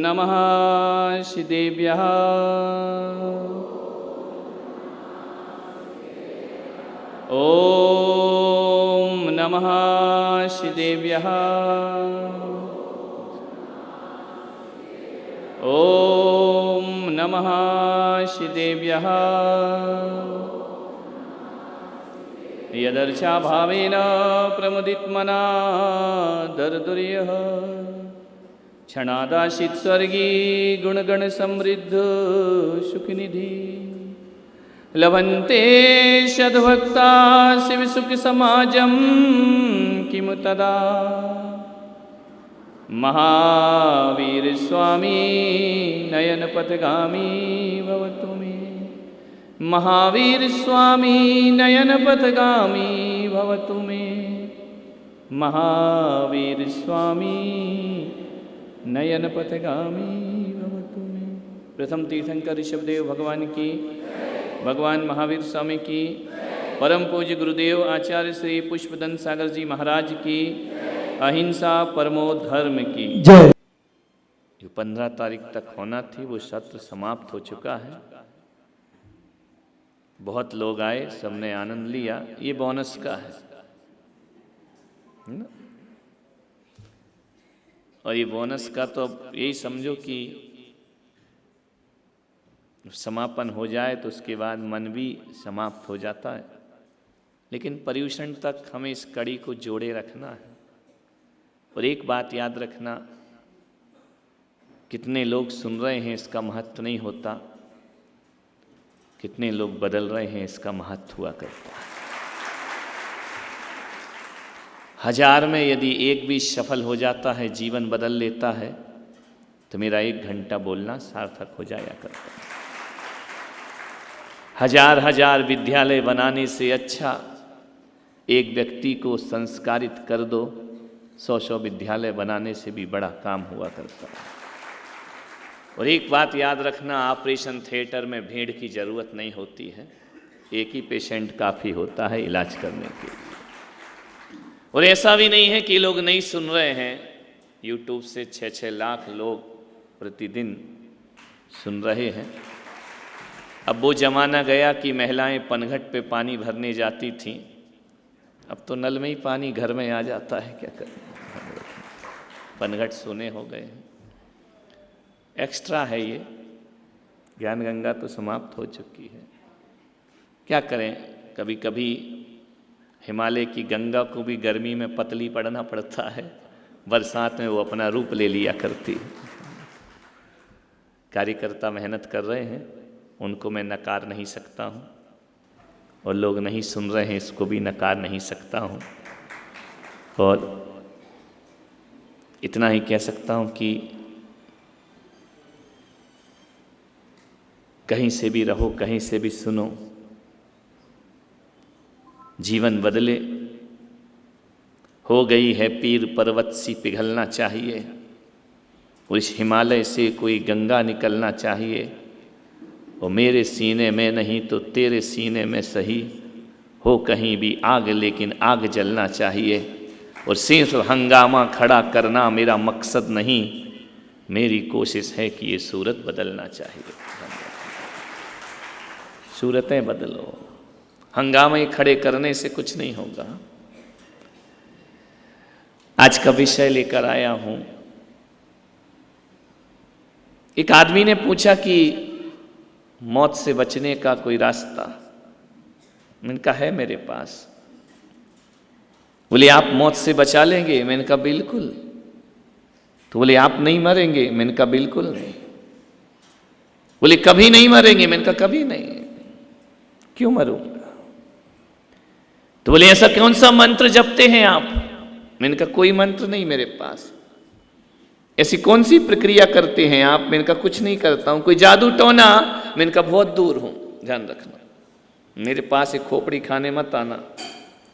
नमः श्रीदेव्यः। ॐ नमः श्रीदेव्यः। ॐ नमः श्रीदेव्यः। यदर्चाभावेन प्रमुदितमना दर्दुर्यः क्षणादाशित स्वर्गी गुणगणसमृद्ध सुखनिधि लभन्ते सद्भक्ता शिवसुखसमाजं किमु तदा। महावीरस्वामी नयनपथगामी भवतु मे। महावीरस्वामी नयनपथगामी भवतु मे। महावीरस्वामी नयनपथगामी भवतु मे। प्रथम तीर्थंकर ऋषभदेव भगवान की, भगवान महावीर स्वामी की, परम पूज्य गुरुदेव आचार्य श्री पुष्पदंत सागर जी महाराज की, अहिंसा परमो धर्म की जय। जो 15 तारीख तक होना थी वो सत्र समाप्त हो चुका है। बहुत लोग आए, सबने आनंद लिया। ये बोनस का है ना? और ये बोनस का तो अब यही समझो कि समापन हो जाए तो उसके बाद मन भी समाप्त हो जाता है, लेकिन पर्युषण तक हमें इस कड़ी को जोड़े रखना है। और एक बात याद रखना, कितने लोग सुन रहे हैं इसका महत्व नहीं होता, कितने लोग बदल रहे हैं इसका महत्व हुआ करता है। 1000 में यदि एक भी सफल हो जाता है, जीवन बदल लेता है, तो मेरा 1 घंटा बोलना सार्थक हो जाया करता है। 1000 विद्यालय बनाने से अच्छा एक व्यक्ति को संस्कारित कर दो, 100 विद्यालय बनाने से भी बड़ा काम हुआ करता है। और एक बात याद रखना, ऑपरेशन थिएटर में भीड़ की ज़रूरत नहीं होती है, एक ही पेशेंट काफ़ी होता है इलाज करने के लिए। और ऐसा भी नहीं है कि लोग नहीं सुन रहे हैं, यूट्यूब से 6-6 लाख लोग प्रतिदिन सुन रहे हैं। अब वो ज़माना गया कि महिलाएं पनघट पे पानी भरने जाती थीं, अब तो नल में ही पानी घर में आ जाता है। क्या करें, पनघट सोने हो गए हैं। एक्स्ट्रा है ये, ज्ञान गंगा तो समाप्त हो चुकी है। क्या करें, कभी कभी हिमालय की गंगा को भी गर्मी में पतली पड़ना पड़ता है, बरसात में वो अपना रूप ले लिया करती है। कार्यकर्ता मेहनत कर रहे हैं, उनको मैं नकार नहीं सकता हूँ, और लोग नहीं सुन रहे हैं इसको भी नकार नहीं सकता हूँ। और इतना ही कह सकता हूँ कि कहीं से भी रहो, कहीं से भी सुनो, जीवन बदले। हो गई है पीर पर्वत सी पिघलना चाहिए, और इस हिमालय से कोई गंगा निकलना चाहिए। और मेरे सीने में नहीं तो तेरे सीने में सही, हो कहीं भी आग लेकिन आग जलना चाहिए। और सिर्फ हंगामा खड़ा करना मेरा मकसद नहीं, मेरी कोशिश है कि ये सूरत बदलना चाहिए। सूरतें बदलो, हंगामे खड़े करने से कुछ नहीं होगा। आज का विषय लेकर आया हूं। एक आदमी ने पूछा कि मौत से बचने का कोई रास्ता? मैंने कहा है मेरे पास। बोले आप मौत से बचा लेंगे? मैंने कहा बिल्कुल। तो बोले आप नहीं मरेंगे? मैंने कहा बिल्कुल नहीं। बोले कभी नहीं मरेंगे? मैंने कहा कभी नहीं। क्यों मरूंगा? तो बोले ऐसा कौन सा मंत्र जपते हैं आप? मैंने कहा कोई मंत्र नहीं मेरे पास। ऐसी कौन सी प्रक्रिया करते हैं आप? मैंने कहा कुछ नहीं करता हूं। कोई जादू टोना? मैंने कहा बहुत दूर हूं, ध्यान रखना। मेरे पास एक खोपड़ी खाने मत आना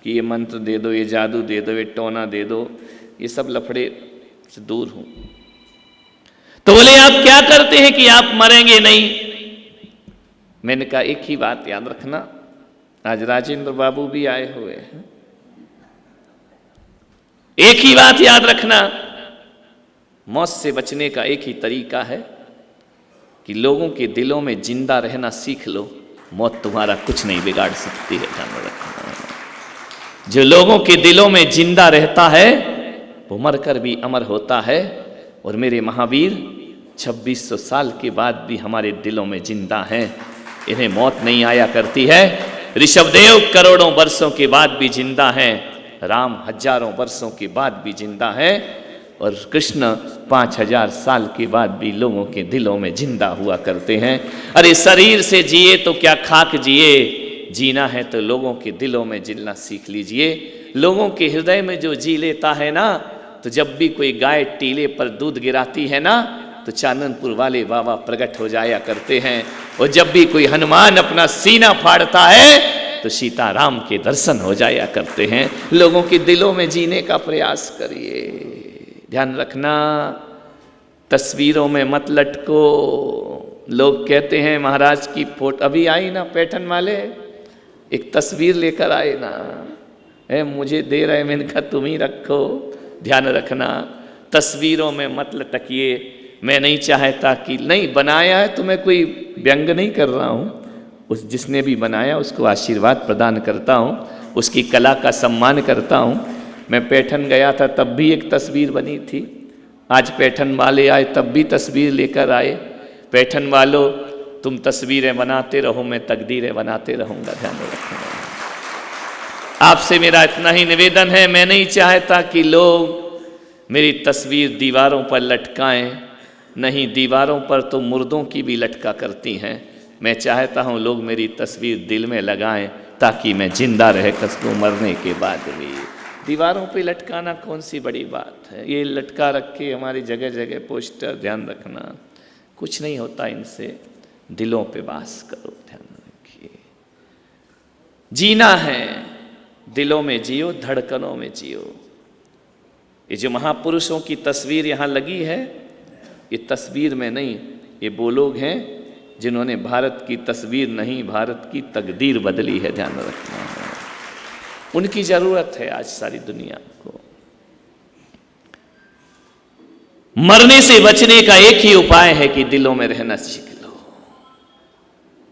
कि ये मंत्र दे दो, ये जादू दे दो, ये टोना दे दो, ये सब लफड़े से दूर हूं। तो बोले आप क्या करते हैं कि आप मरेंगे नहीं? मैंने कहा एक ही बात याद रखना, आज राजेंद्र बाबू भी आए हुए हैं, एक ही बात याद रखना, मौत से बचने का एक ही तरीका है कि लोगों के दिलों में जिंदा रहना सीख लो। मौत तुम्हारा कुछ नहीं बिगाड़ सकती है, ध्यान रखना। जो लोगों के दिलों में जिंदा रहता है वो मरकर भी अमर होता है। और मेरे महावीर 2600 साल के बाद भी हमारे दिलों में जिंदा हैं। इन्हें मौत नहीं आया करती है। ऋषभदेव करोड़ों वर्षों के बाद भी जिंदा हैं, राम हजारों वर्षों के बाद भी जिंदा है, और कृष्ण 5000 साल के बाद भी लोगों के दिलों में जिंदा हुआ करते हैं। अरे शरीर से जिए तो क्या खाक जिए, जीना है तो लोगों के दिलों में जीना सीख लीजिए। लोगों के हृदय में जो जी लेता है ना, तो जब भी कोई गाय टीले पर दूध गिराती है ना, तो चाननपुर वाले बाबा प्रकट हो जाया करते हैं। और जब भी कोई हनुमान अपना सीना फाड़ता है तो सीताराम के दर्शन हो जाया करते हैं। लोगों के दिलों में जीने का प्रयास करिए। ध्यान रखना, तस्वीरों में मत लटको। लोग कहते हैं महाराज की फोटो अभी आई ना, पैठन वाले एक तस्वीर लेकर आए ना, मुझे दे रहे, मैंने कहा तुम ही रखो। ध्यान रखना, तस्वीरों में मत लटकिए। मैं नहीं चाहता कि नहीं बनाया है तो मैं कोई व्यंग नहीं कर रहा हूँ, उस जिसने भी बनाया उसको आशीर्वाद प्रदान करता हूँ, उसकी कला का सम्मान करता हूँ। मैं पैठन गया था तब भी एक तस्वीर बनी थी, आज पैठन वाले आए तब भी तस्वीर लेकर आए। पैठन वालों तुम तस्वीरें बनाते रहो, मैं तकदीरें बनाते रहूँगा। ध्यान रखना, आपसे मेरा इतना ही निवेदन है। मैं नहीं चाहता कि लोग मेरी तस्वीर दीवारों पर लटकाएं, नहीं, दीवारों पर तो मुर्दों की भी लटका करती हैं। मैं चाहता हूँ लोग मेरी तस्वीर दिल में लगाएं ताकि मैं जिंदा रह सकूँ मरने के बाद भी। दीवारों पे लटकाना कौन सी बड़ी बात है, ये लटका रखे हमारी जगह जगह पोस्टर। ध्यान रखना, कुछ नहीं होता इनसे, दिलों पे वास करो। ध्यान रखिए, जीना है दिलों में जियो, धड़कनों में जियो। ये जो महापुरुषों की तस्वीर यहाँ लगी है, ये तस्वीर में नहीं, ये वो लोग हैं जिन्होंने भारत की तस्वीर नहीं, भारत की तकदीर बदली है। ध्यान रखना, उनकी जरूरत है आज सारी दुनिया को। मरने से बचने का एक ही उपाय है कि दिलों में रहना सीख लो।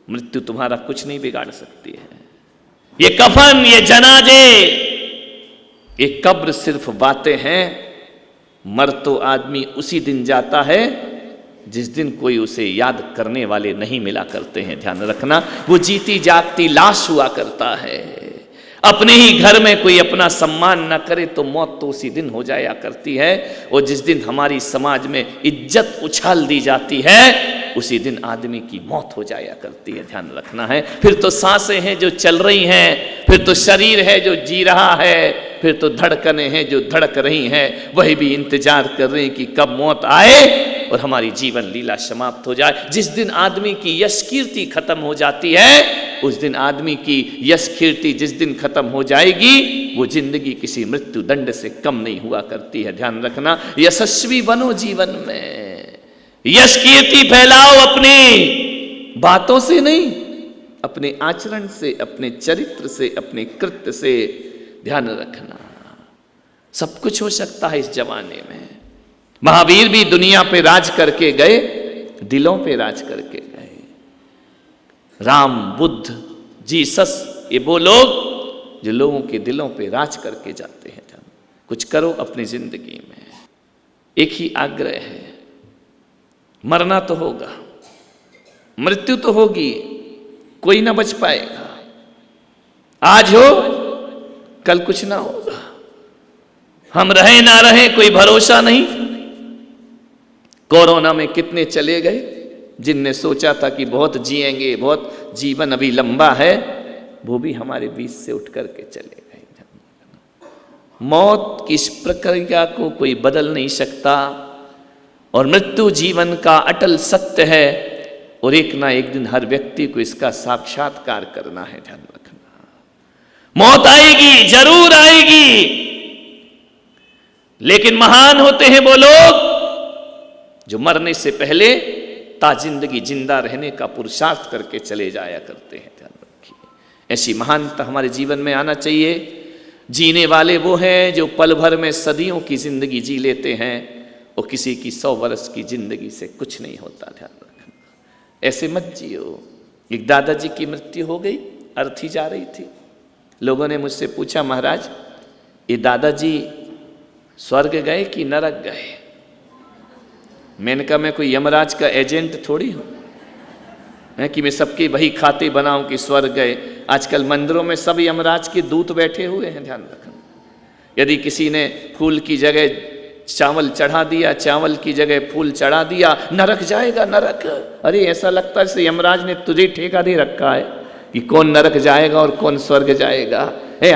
मृत्यु तुम्हारा कुछ नहीं बिगाड़ सकती है। ये कफन, ये जनाजे, ये कब्र सिर्फ बातें हैं। मर तो आदमी उसी दिन जाता है जिस दिन कोई उसे याद करने वाले नहीं मिला करते हैं। ध्यान रखना, वो जीती जागती लाश हुआ करता है। अपने ही घर में कोई अपना सम्मान न करे तो मौत तो उसी दिन हो जाया करती है। और जिस दिन हमारी समाज में इज्जत उछाल दी जाती है उसी दिन आदमी की मौत हो जाया करती है। ध्यान रखना है, फिर तो सांसें हैं जो चल रही हैं, फिर तो शरीर है जो जी रहा है, फिर तो धड़कनें हैं जो धड़क रही हैं। वही भी इंतजार कर रहे हैं कि कब मौत आए और हमारी जीवन लीला समाप्त हो जाए। जिस दिन आदमी की यश कीर्ति खत्म हो जाती है, उस दिन आदमी की यश कीर्ति जिस दिन खत्म हो जाएगी, वो जिंदगी किसी मृत्यु दंड से कम नहीं हुआ करती है। ध्यान रखना, यशस्वी बनो जीवन में, यश कीर्ति फैलाओ अपनी बातों से नहीं, अपने आचरण से, अपने चरित्र से, अपने कृत्य से। ध्यान रखना, सब कुछ हो सकता है इस जमाने में। महावीर भी दुनिया पे राज करके गए, दिलों पे राज करके गए। राम, बुद्ध, जीसस, ये वो लोग जो लोगों के दिलों पे राज करके जाते हैं। कुछ करो अपनी जिंदगी में। एक ही आग्रह है, मरना तो होगा, मृत्यु तो होगी, कोई ना बच पाएगा। आज हो कल कुछ ना होगा, हम रहे ना रहे कोई भरोसा नहीं। कोरोना में कितने चले गए जिनने सोचा था कि बहुत जिएंगे, बहुत जीवन अभी लंबा है, वो भी हमारे बीच से उठ करके चले गए। मौत की इस प्रक्रिया को कोई बदल नहीं सकता और मृत्यु जीवन का अटल सत्य है और एक ना एक दिन हर व्यक्ति को इसका साक्षात्कार करना है। ध्यान रखना, मौत आएगी, जरूर आएगी, लेकिन महान होते हैं वो लोग जो मरने से पहले ताजिंदगी जिंदा रहने का पुरुषार्थ करके चले जाया करते हैं। ध्यान रखिए, ऐसी महानता हमारे जीवन में आना चाहिए। जीने वाले वो हैं जो पल भर में सदियों की जिंदगी जी लेते हैं और किसी की 100 वर्ष की जिंदगी से कुछ नहीं होता, ध्यान रखना। ऐसे मत जियो। एक दादाजी की मृत्यु हो गई, अर्थी जा रही थी। लोगों ने मुझसे पूछा, महाराज ये दादाजी स्वर्ग गए कि नरक गए? मैंने कहा मैं कोई यमराज का एजेंट थोड़ी हूं कि मैं सबके वही खाते बनाऊं कि स्वर्ग गए। आजकल मंदिरों में सब यमराज के दूत बैठे हुए हैं, ध्यान रखना। यदि किसी ने फूल की जगह चावल चढ़ा दिया, चावल की जगह फूल चढ़ा दिया, नरक जाएगा, नरक। अरे ऐसा लगता है जैसे यमराज ने तुझे ठेका दे रखा है कि कौन नरक जाएगा और कौन स्वर्ग जाएगा।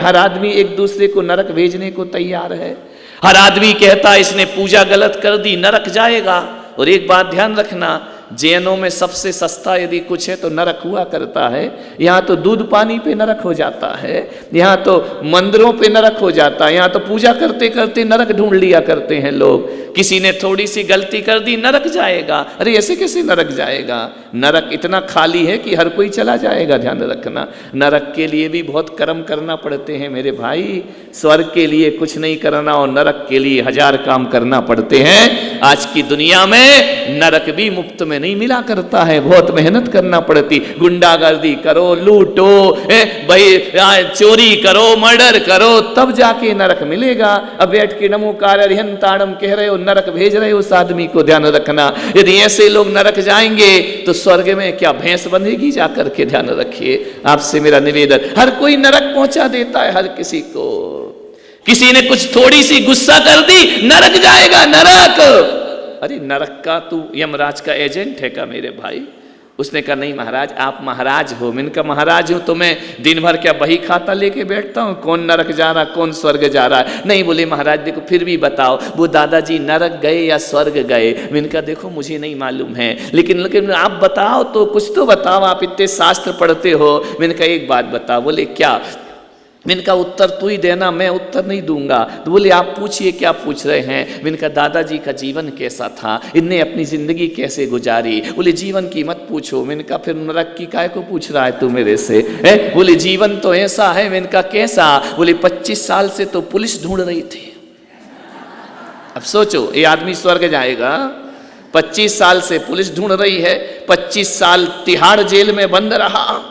हर आदमी एक दूसरे को नरक भेजने को तैयार है। हर आदमी कहता है इसने पूजा गलत कर दी, नरक जाएगा। और एक बात ध्यान रखना, जैनों में सबसे सस्ता यदि कुछ है तो नरक हुआ करता है। यहाँ तो दूध पानी पे नरक हो जाता है, यहाँ तो मंदिरों पे नरक हो जाता है, यहाँ तो पूजा करते करते नरक ढूंढ लिया करते हैं लोग। किसी ने थोड़ी सी गलती कर दी, नरक जाएगा। अरे ऐसे कैसे नरक जाएगा? नरक इतना खाली है कि हर कोई चला जाएगा, ध्यान रखना। नरक के लिए भी बहुत कर्म करना पड़ते हैं मेरे भाई। स्वर्ग के लिए कुछ नहीं करना और नरक के लिए 1000 काम करना पड़ते हैं। आज की दुनिया में नरक भी मुफ्त में नहीं मिला करता है, बहुत मेहनत करना पड़ती। गुंडागर्दी करो, लूटो, भाई चोरी करो, मर्डर करो, तब जाके नरक मिलेगा। अब बैठ के नमोकार अरिहंताणम कह रहे हो, नरक भेज रहे हो उस आदमी को, ध्यान रखना। यदि ऐसे लोग नरक जाएंगे तो स्वर्ग में क्या भैंस बंधेगी जाकर के, ध्यान रखिए। आपसे मेरा निवेदन, हर कोई नरक पहुंचा देता है हर किसी को। किसी ने कुछ थोड़ी सी गुस्सा कर दी, नरक जाएगा, नरक। अरे नरक का तू यमराज का एजेंट है क्या मेरे भाई? उसने कहा नहीं महाराज, आप महाराज हो। मैंने कहा महाराज हूं तो मैं दिन भर क्या बही खाता लेके बैठता हूं, कौन नरक जा रहा कौन स्वर्ग जा रहा है? नहीं, बोले महाराज देखो फिर भी बताओ वो दादाजी नरक गए या स्वर्ग गए? मैंने कहा देखो मुझे नहीं मालूम है, लेकिन आप बताओ तो, कुछ तो बताओ, आप इतने शास्त्र पढ़ते हो। मैंने कहा एक बात बताओ। बोले क्या? मैंने कहा उत्तर तू ही देना, मैं उत्तर नहीं दूंगा। तो बोले आप पूछिए, क्या पूछ रहे हैं? मैंने कहा दादाजी का जीवन कैसा था, इनने अपनी जिंदगी कैसे गुजारी? बोले जीवन की मत पूछो। मैंने कहा फिर नरक की काय को पूछ रहा है तू मेरे से? बोले जीवन तो ऐसा है। मैंने कहा कैसा? बोले 25 साल से तो पुलिस ढूंढ रही थी। अब सोचो ये आदमी स्वर्ग जाएगा, 25 साल से पुलिस ढूंढ रही है, 25 साल तिहाड़ जेल में बंद रहा।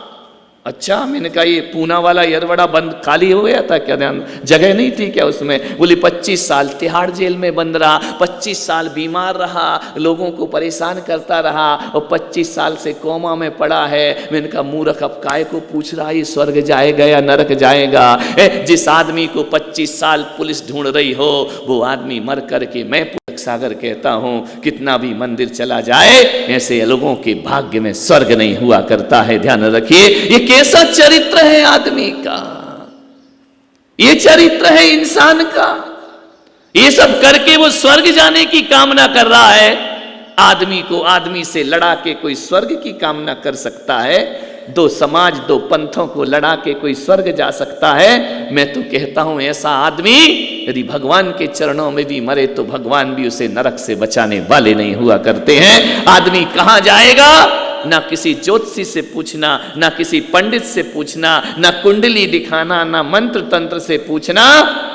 अच्छा, मैंने कहा ये पूना वाला यरवड़ा बंद खाली हो गया था क्या, ध्यान जगह नहीं थी क्या उसमें? बोली 25 साल तिहाड़ जेल में बंद रहा, 25 साल बीमार रहा, लोगों को परेशान करता रहा और 25 साल से कोमा में पड़ा है। मैंने कहा मूर्ख, अब काय को पूछ रहा है स्वर्ग जाएगा या नरक जाएगा? जिस आदमी को 25 साल पुलिस ढूंढ रही हो वो आदमी मर करके, मैं सागर कहता हूं कितना भी मंदिर चला जाए ऐसे लोगों के भाग्य में स्वर्ग नहीं हुआ करता है, ध्यान रखिए। ये कैसा चरित्र है आदमी का, ये चरित्र है इंसान का। ये सब करके वो स्वर्ग जाने की कामना कर रहा है। आदमी को आदमी से लड़ा के कोई स्वर्ग की कामना कर सकता है? दो समाज, दो पंथों को लड़ा के कोई स्वर्ग जा सकता है? मैं तो कहता हूं ऐसा आदमी यदि भगवान के चरणों में भी मरे तो भगवान भी उसे नरक से बचाने वाले नहीं हुआ करते हैं। आदमी कहां जाएगा? ना किसी ज्योतिषी से पूछना, ना किसी पंडित से पूछना, ना कुंडली दिखाना, ना मंत्र तंत्र से पूछना।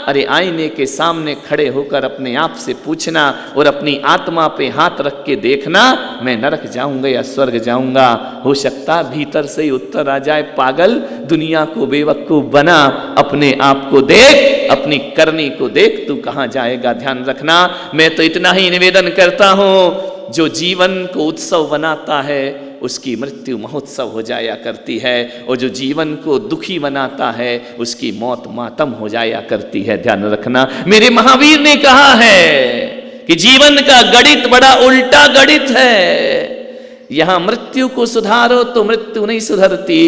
अरे आईने के सामने खड़े होकर अपने आप से पूछना और अपनी आत्मा पे हाथ रख के देखना, मैं नरक जाऊंगा या स्वर्ग जाऊंगा। हो सकता भीतर से ही उत्तर आ जाए, पागल, दुनिया को बेवकूफ बना, अपने आप को देख, अपनी करनी को देख, तू कहां जाएगा? ध्यान रखना। मैं तो इतना ही निवेदन करता हूं, जो जीवन को उत्सव बनाता है उसकी मृत्यु महोत्सव हो जाया करती है, और जो जीवन को दुखी बनाता है उसकी मौत मातम हो जाया करती है। ध्यान रखना। मेरे महावीर ने कहा है कि जीवन का गणित बड़ा उल्टा गणित है। यहां मृत्यु को सुधारो तो मृत्यु नहीं सुधरती,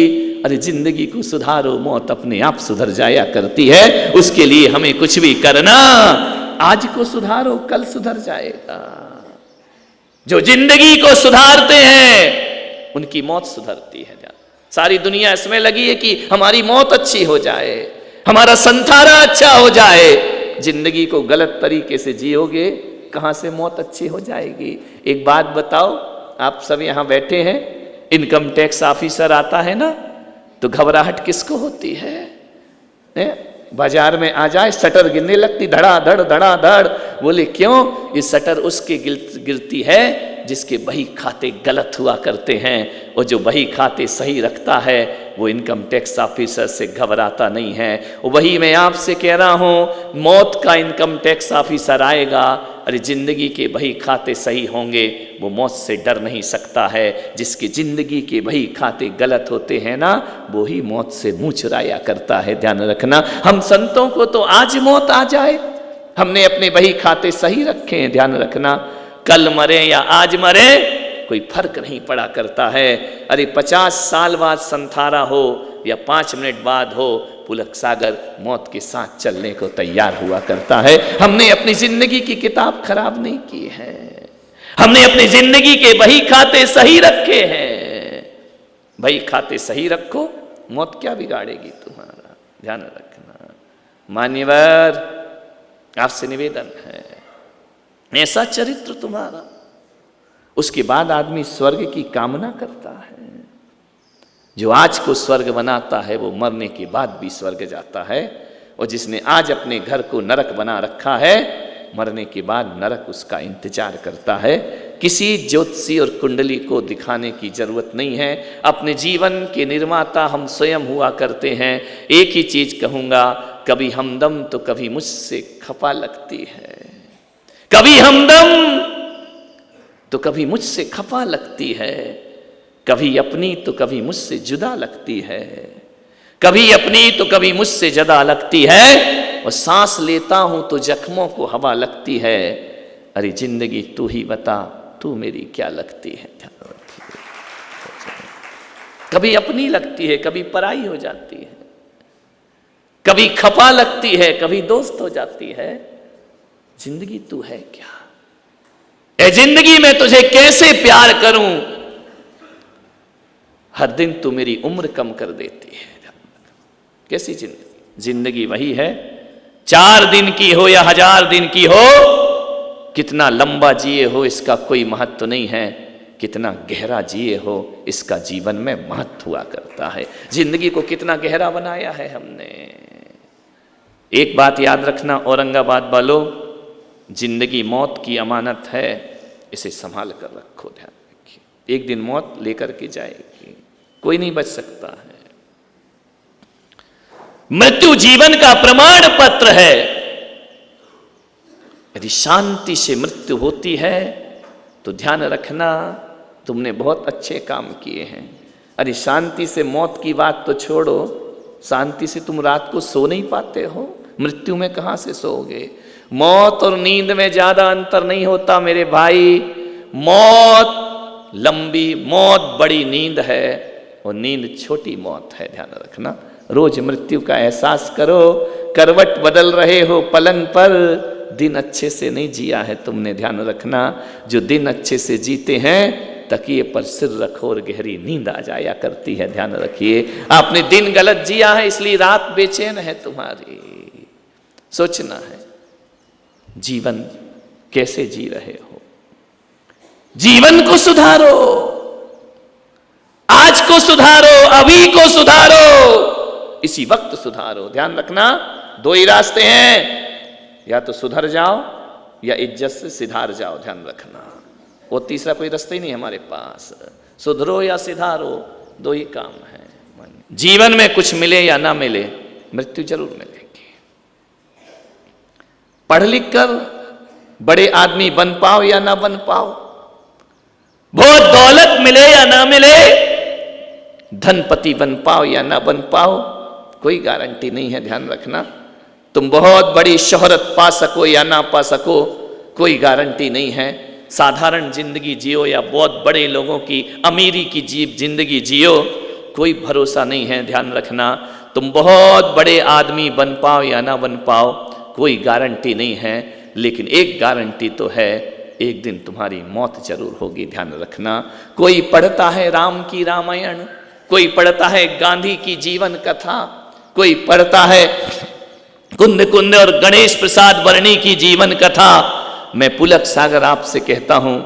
अरे जिंदगी को सुधारो, मौत अपने आप सुधर जाया करती है। उसके लिए हमें कुछ भी करना, आज को सुधारो कल सुधर जाएगा। जो जिंदगी को सुधारते हैं उनकी मौत सुधरती है। सारी दुनिया इसमें लगी है कि हमारी मौत अच्छी हो जाए, हमारा संथारा अच्छा हो जाए। जिंदगी को गलत तरीके से जियोगे, कहां से मौत अच्छी हो जाएगी? एक बात बताओ, आप सब यहां बैठे हैं, इनकम टैक्स ऑफिसर आता है ना, तो घबराहट किसको होती है? बाजार में आ जाए शटर गिरने लगती, धड़ाधड़ धड़ाधड़। बोले क्यों? ये शटर उसके गिरती है जिसके बही खाते गलत हुआ करते हैं, और जो बही खाते सही रखता है वो इनकम टैक्स ऑफिसर से घबराता नहीं है। वही मैं आपसे कह रहा हूं, मौत का इनकम टैक्स ऑफिसर आएगा, अरे जिंदगी के बही खाते सही होंगे वो मौत से डर नहीं सकता है। जिसकी जिंदगी के बही खाते गलत होते हैं ना, वो ही मौत से मुंह चुराया करता है। ध्यान रखना, हम संतों को तो आज मौत आ जाए, हमने अपने बही खाते सही रखे हैं। ध्यान रखना, कल मरे या आज मरे कोई फर्क नहीं पड़ा करता है। अरे 50 साल बाद संथारा हो या 5 मिनट बाद हो, पुलक सागर मौत के साथ चलने को तैयार हुआ करता है। हमने अपनी जिंदगी की किताब खराब नहीं की है, हमने अपनी जिंदगी के बही खाते सही रखे हैं। बही खाते सही रखो, मौत क्या बिगाड़ेगी तुम्हारा। ध्यान रखना। मान्यवर, आपसे निवेदन है, ऐसा चरित्र तुम्हारा, उसके बाद आदमी स्वर्ग की कामना करता है। जो आज को स्वर्ग बनाता है वो मरने के बाद भी स्वर्ग जाता है, और जिसने आज अपने घर को नरक बना रखा है, मरने के बाद नरक उसका इंतजार करता है। किसी ज्योतिषी और कुंडली को दिखाने की जरूरत नहीं है, अपने जीवन के निर्माता हम स्वयं हुआ करते हैं। एक ही चीज कहूंगा, कभी हमदम तो कभी मुझसे खफा लगती है, कभी हमदम तो कभी मुझसे खफा लगती है, कभी अपनी तो कभी मुझसे जुदा लगती है, कभी अपनी तो कभी मुझसे जुदा लगती है, और सांस लेता हूं तो जख्मों को हवा लगती है। अरे जिंदगी तू ही बता, तू मेरी क्या लगती है। ध्यान रखिए, कभी अपनी लगती है, कभी पराई हो जाती है, कभी खपा लगती है, कभी दोस्त हो जाती है। जिंदगी तू है क्या? ए जिंदगी में तुझे कैसे प्यार करूं? हर दिन तू मेरी उम्र कम कर देती है। कैसी जिंदगी? जिंदगी वही है, 4 दिन की हो या 1000 दिन की हो, कितना लंबा जिए हो इसका कोई महत्व नहीं है, कितना गहरा जिए हो इसका जीवन में महत्व हुआ करता है। जिंदगी को कितना गहरा बनाया है हमने। एक बात याद रखना औरंगाबाद वालों, जिंदगी मौत की अमानत है, इसे संभाल कर रखो। ध्यान रखिए, एक दिन मौत लेकर के जाएगी, कोई नहीं बच सकता है। मृत्यु जीवन का प्रमाण पत्र है। यदि शांति से मृत्यु होती है तो ध्यान रखना तुमने बहुत अच्छे काम किए हैं। अरे शांति से मौत की बात तो छोड़ो, शांति से तुम रात को सो नहीं पाते हो, मृत्यु में कहां से सोओगे? मौत और नींद में ज्यादा अंतर नहीं होता मेरे भाई। मौत लंबी, मौत बड़ी नींद है और नींद छोटी मौत है। ध्यान रखना, रोज मृत्यु का एहसास करो। करवट बदल रहे हो पलंग पर, दिन अच्छे से नहीं जिया है तुमने। ध्यान रखना, जो दिन अच्छे से जीते हैं तकिए पर सिर रखो और गहरी नींद आ जाया करती है। ध्यान रखिए, आपने दिन गलत जिया है इसलिए रात बेचैन है तुम्हारी। सोचना है जीवन कैसे जी रहे हो, जीवन को सुधारो, आज को सुधारो, अभी को सुधारो, इसी वक्त सुधारो। ध्यान रखना, 2 ही रास्ते हैं, या तो सुधर जाओ या इज्जत से सिधार जाओ। ध्यान रखना, वो तीसरा कोई रास्ता ही नहीं हमारे पास। सुधरो या सिधारो, 2 ही काम है। जीवन में कुछ मिले या ना मिले, मृत्यु जरूर मिलेगी। पढ़ लिख कर बड़े आदमी बन पाओ या ना बन पाओ, बहुत दौलत मिले या ना मिले, धनपति बन पाओ या ना बन पाओ, कोई गारंटी नहीं है। ध्यान रखना, तुम बहुत बड़ी शोहरत पा सको या ना पा सको, कोई गारंटी नहीं है। साधारण जिंदगी जियो या बहुत बड़े लोगों की अमीरी की जिंदगी जियो, कोई भरोसा नहीं है। ध्यान रखना, तुम बहुत बड़े आदमी बन पाओ या ना बन पाओ, कोई गारंटी नहीं है। लेकिन एक गारंटी तो है, एक दिन तुम्हारी मौत जरूर होगी। ध्यान रखना, कोई पढ़ता है राम की रामायण, कोई पढ़ता है गांधी की जीवन कथा, कोई पढ़ता है कुंद कुंद और गणेश प्रसाद वर्णी की जीवन कथा। मैं पुलक सागर आपसे कहता हूं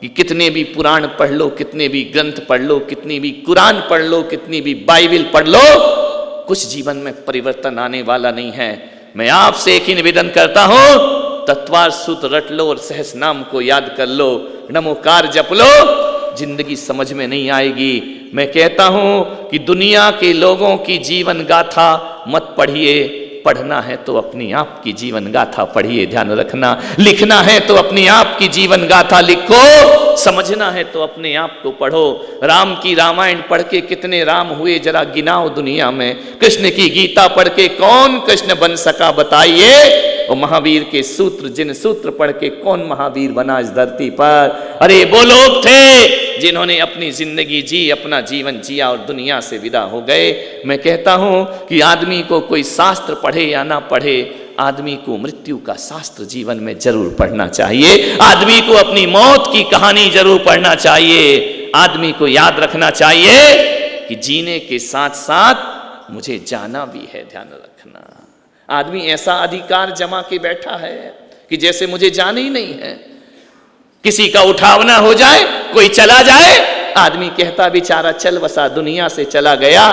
कि कितने भी पुराण पढ़ लो, कितने भी ग्रंथ पढ़ लो, कितनी भी कुरान पढ़ लो, कितनी भी बाइबल पढ़ लो, कुछ जीवन में परिवर्तन आने वाला नहीं है। मैं आपसे एक ही निवेदन करता हूं, तत्वार सूत्र रट लो और सहस नाम को याद कर लो, नमोकार जप लो, जिंदगी समझ में नहीं आएगी। मैं कहता हूं कि दुनिया के लोगों की जीवन गाथा मत पढ़िए, पढ़ना है तो अपनी आप की जीवन गाथा पढ़िए, ध्यान रखना। लिखना है तो अपनी आप की जीवन गाथा लिखो, समझना है तो अपने आप को पढ़ो। राम की रामायण पढ़ के कितने राम हुए जरा गिनाओ दुनिया में। कृष्ण की गीता पढ़ के कौन कृष्ण बन सका बताइए। और महावीर के सूत्र, जिन सूत्र पढ़ के कौन महावीर बना इस धरती पर। अरे वो लोग थे जिन्होंने अपनी जिंदगी जी, अपना जीवन जिया और दुनिया से विदा हो गए। मैं कहता हूं कि आदमी को कोई शास्त्र पढ़े या ना पढ़े, आदमी को मृत्यु का शास्त्र जीवन में जरूर पढ़ना चाहिए। आदमी को अपनी मौत की कहानी जरूर पढ़ना चाहिए। आदमी को याद रखना चाहिए कि जीने के साथ साथ मुझे जाना भी है, ध्यान रखना। आदमी ऐसा अधिकार जमा के बैठा है कि जैसे मुझे जाना ही नहीं है। किसी का उठावना हो जाए, कोई चला जाए, आदमी कहता बेचारा चल बसा, दुनिया से चला गया।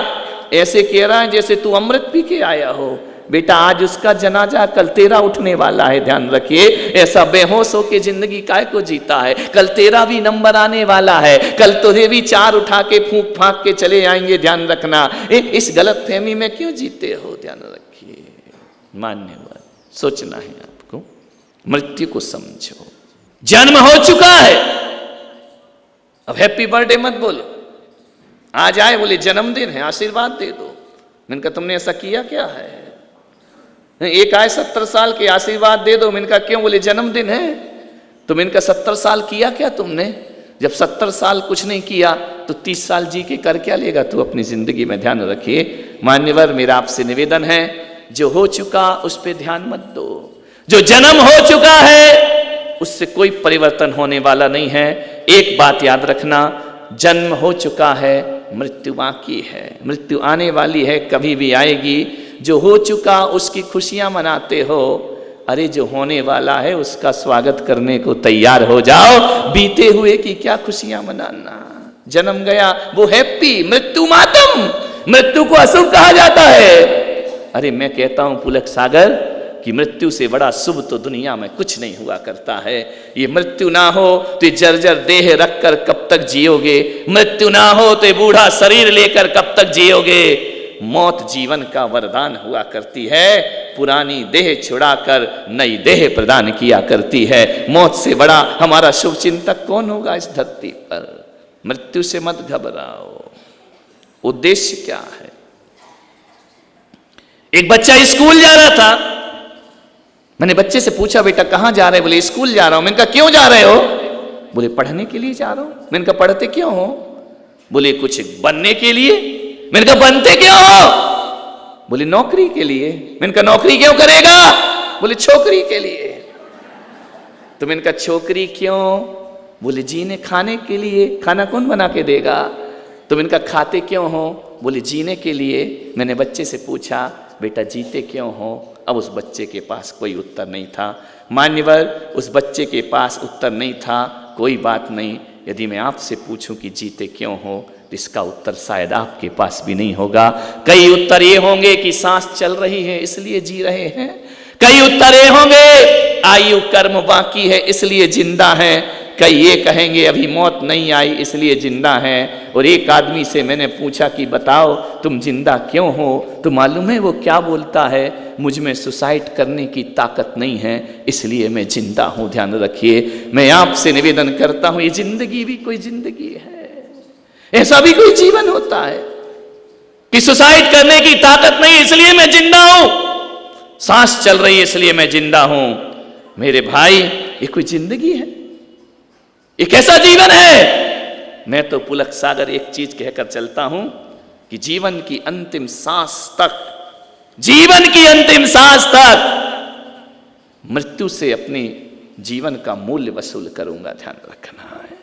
ऐसे कह रहा है जैसे तू अमृत पी के आया हो। बेटा आज उसका जनाजा, कल तेरा उठने वाला है, ध्यान रखिए। ऐसा बेहोश होके जिंदगी काय को जीता है, कल तेरा भी नंबर आने वाला है, कल तुझे भी चार उठा के फूंक फांक के चले आएंगे, ध्यान रखना। इस गलत फहमी में क्यों जीते हो, ध्यान रखिए। मान्यवर सोचना है आपको, मृत्यु को समझो। जन्म हो चुका है, अब हैप्पी बर्थडे मत बोलो। आज आए बोले जन्मदिन है, आशीर्वाद दे दो। मैंने कहा तुमने ऐसा किया क्या है? एक आए 70 साल के, आशीर्वाद दे दो। मैंने कहा क्यों? बोले जन्मदिन है। तो मैंने कहा 70 साल किया क्या तुमने? जब 70 साल कुछ नहीं किया तो 30 साल जी के कर क्या लेगा तू अपनी जिंदगी में, ध्यान रखिए। मान्यवर मेरा आपसे निवेदन है, जो हो चुका उस पर ध्यान मत दो। जो जन्म हो चुका है उससे कोई परिवर्तन होने वाला नहीं है। एक बात याद रखना, जन्म हो चुका है, मृत्यु बाकी है। मृत्यु आने वाली है, कभी भी आएगी। जो हो चुका उसकी खुशियां मनाते हो, अरे जो होने वाला है उसका स्वागत करने को तैयार हो जाओ। बीते हुए की क्या खुशियां मनाना। जन्म गया वो हैप्पी, मृत्यु मातम। मृत्यु को अशुभ कहा जाता है। अरे मैं कहता हूं पुलक सागर कि मृत्यु से बड़ा शुभ तो दुनिया में कुछ नहीं हुआ करता है। ये मृत्यु ना हो तो जर्जर देह रखकर कब तक जियोगे? मृत्यु ना हो तो बूढ़ा शरीर लेकर कब तक जियोगे? मौत जीवन का वरदान हुआ करती है, पुरानी देह छुड़ाकर नई देह प्रदान किया करती है। मौत से बड़ा हमारा शुभ चिंतक कौन होगा इस धरती पर? मृत्यु से मत घबराओ। उद्देश्य क्या है? एक बच्चा स्कूल जा रहा था, मैंने बच्चे से पूछा बेटा कहां जा रहे हो? बोले स्कूल जा रहा हूं। मैंने कहा क्यों जा रहे हो? बोले पढ़ने के लिए जा रहा हूं। मैंने कहा पढ़ते क्यों हो? बोले कुछ बनने के लिए। मैंने कहा बनते क्यों हो? बोले नौकरी के लिए। मैंने कहा नौकरी क्यों करेगा? बोले छोकरी के लिए। तो मैंने कहा छोकरी क्यों? बोले जीने खाने के लिए। खाना कौन बना के देगा? तो मैंने कहा खाते क्यों हो? बोले जीने के लिए। मैंने बच्चे से पूछा बेटा जीते क्यों हो? अब उस बच्चे के पास कोई उत्तर नहीं था। मान्यवर उस बच्चे के पास उत्तर नहीं था, कोई बात नहीं। यदि मैं आपसे पूछूं कि जीते क्यों हो, तो इसका उत्तर शायद आपके पास भी नहीं होगा। कई उत्तर ये होंगे कि सांस चल रही है इसलिए जी रहे हैं। कई उत्तर ये होंगे आयु कर्म बाकी है इसलिए जिंदा है। कई ये कहेंगे अभी मौत नहीं आई इसलिए जिंदा है। और एक आदमी से मैंने पूछा कि बताओ तुम जिंदा क्यों हो? तो मालूम है वो क्या बोलता है? मुझ में सुसाइड करने की ताकत नहीं है इसलिए मैं जिंदा हूं। ध्यान रखिए, मैं आपसे निवेदन करता हूं, ये जिंदगी भी कोई जिंदगी है? ऐसा भी कोई जीवन होता है कि सुसाइड करने की ताकत नहीं इसलिए मैं जिंदा हूं, सांस चल रही है इसलिए मैं जिंदा हूं? मेरे भाई ये कोई जिंदगी है? ये कैसा जीवन है? मैं तो पुलक सागर एक चीज कहकर चलता हूं कि जीवन की अंतिम सांस तक, जीवन की अंतिम सांस तक मृत्यु से अपने जीवन का मूल्य वसूल करूंगा। ध्यान रखना है,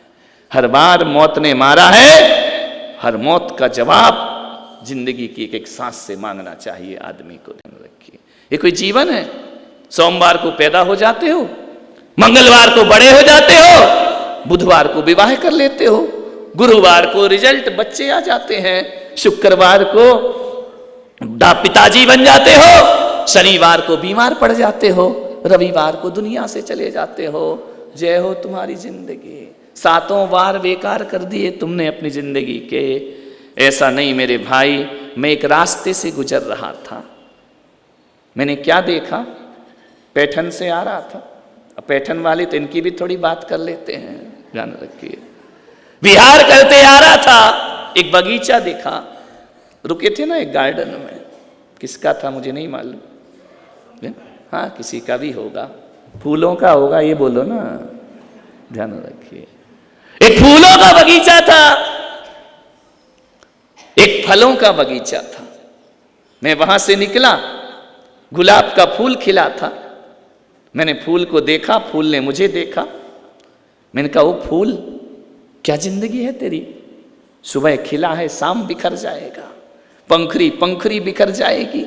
हर बार मौत ने मारा है, हर मौत का जवाब जिंदगी की एक एक सांस से मांगना चाहिए आदमी को। ध्यान रखिए, ये कोई जीवन है? सोमवार को पैदा हो जाते हो, मंगलवार को बड़े हो जाते हो, बुधवार को विवाह कर लेते हो, गुरुवार को रिजल्ट बच्चे आ जाते हैं, शुक्रवार को पिताजी बन जाते हो, शनिवार को बीमार पड़ जाते हो, रविवार को दुनिया से चले जाते हो। जय हो तुम्हारी जिंदगी, 7 बार बेकार कर दिए तुमने अपनी जिंदगी के। ऐसा नहीं मेरे भाई, मैं एक रास्ते से गुजर रहा था, मैंने क्या देखा, पैठन से आ रहा था। अब पैठन वाले तो इनकी भी थोड़ी बात कर लेते हैं, ध्यान रखिए। विहार करते आ रहा था, एक बगीचा देखा, रुके थे ना एक गार्डन में, किसका था मुझे नहीं मालूम, हाँ किसी का भी होगा, फूलों का होगा, ये बोलो ना, ध्यान रखिए। एक फूलों का बगीचा था, एक फलों का बगीचा था। मैं वहां से निकला, गुलाब का फूल खिला था, मैंने फूल को देखा, फूल ने मुझे देखा। मैंने कहा वो फूल, क्या जिंदगी है तेरी, सुबह खिला है शाम बिखर जाएगा, पंखरी पंखरी बिखर जाएगी,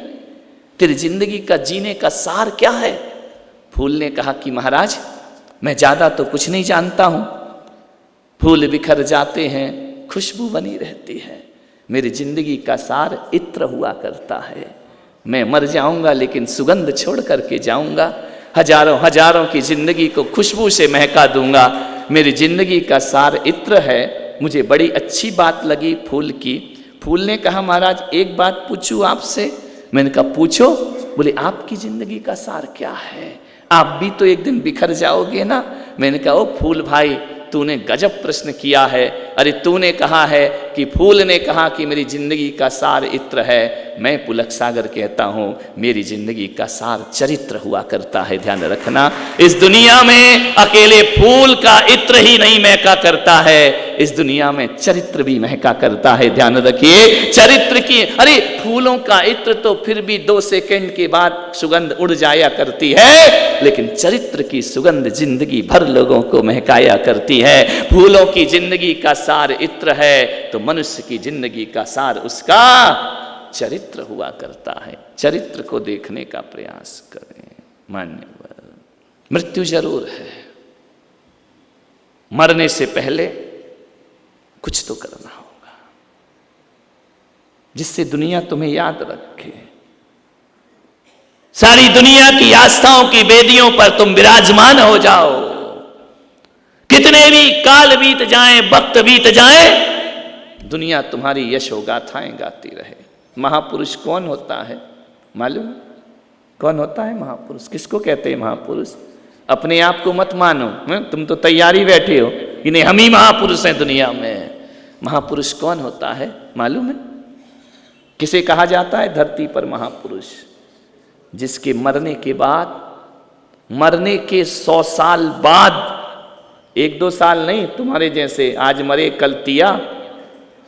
तेरी जिंदगी का जीने का सार क्या है। फूल ने कहा कि महाराज मैं ज्यादा तो कुछ नहीं जानता हूं, फूल बिखर जाते हैं खुशबू बनी रहती है, मेरी जिंदगी का सार इत्र हुआ करता है। मैं मर जाऊंगा लेकिन सुगंध छोड़ करके जाऊंगा, हजारों हजारों की जिंदगी को खुशबू से महका दूंगा, मेरी जिंदगी का सार इत्र है। मुझे बड़ी अच्छी बात लगी फूल की। फूल ने कहा महाराज एक बात पूछूं आपसे। मैंने कहा पूछो। बोले आपकी जिंदगी का सार क्या है, आप भी तो एक दिन बिखर जाओगे ना। मैंने कहा ओ फूल भाई तूने गजब प्रश्न किया है, अरे तूने कहा है कि फूल ने कहा कि मेरी जिंदगी का सार इत्र है, मैं पुलक सागर कहता हूं मेरी जिंदगी का सार चरित्र हुआ करता है। ध्यान रखना, इस दुनिया में अकेले फूल का इत्र ही नहीं महका करता है, इस दुनिया में चरित्र भी महका करता है। ध्यान रखिए, चरित्र की, अरे फूलों का इत्र तो फिर भी 2 सेकंड के बाद सुगंध उड़ जाया करती है, लेकिन चरित्र की सुगंध जिंदगी भर लोगों को महकाया करती है। फूलों की जिंदगी का सार इत्र है तो मनुष्य की जिंदगी का सार उसका चरित्र हुआ करता है। चरित्र को देखने का प्रयास करें। मान्यवर, मृत्यु जरूर है, मरने से पहले कुछ तो करना होगा जिससे दुनिया तुम्हें याद रखे। सारी दुनिया की आस्थाओं की वेदियों पर तुम विराजमान हो जाओ, कितने भी काल बीत जाएं, वक्त बीत जाए, दुनिया तुम्हारी यशोगाथाएं गाती रहे। महापुरुष कौन होता है मालूम? कौन होता है महापुरुष? किसको कहते हैं महापुरुष? अपने आप को मत मानो, तुम तो तैयारी बैठे हो कि नहीं हम ही महापुरुष हैं दुनिया में। महापुरुष कौन होता है मालूम है? किसे कहा जाता है धरती पर महापुरुष? जिसके मरने के बाद, मरने के 100 साल बाद, 1-2 साल नहीं, तुम्हारे जैसे आज मरे कल तिया,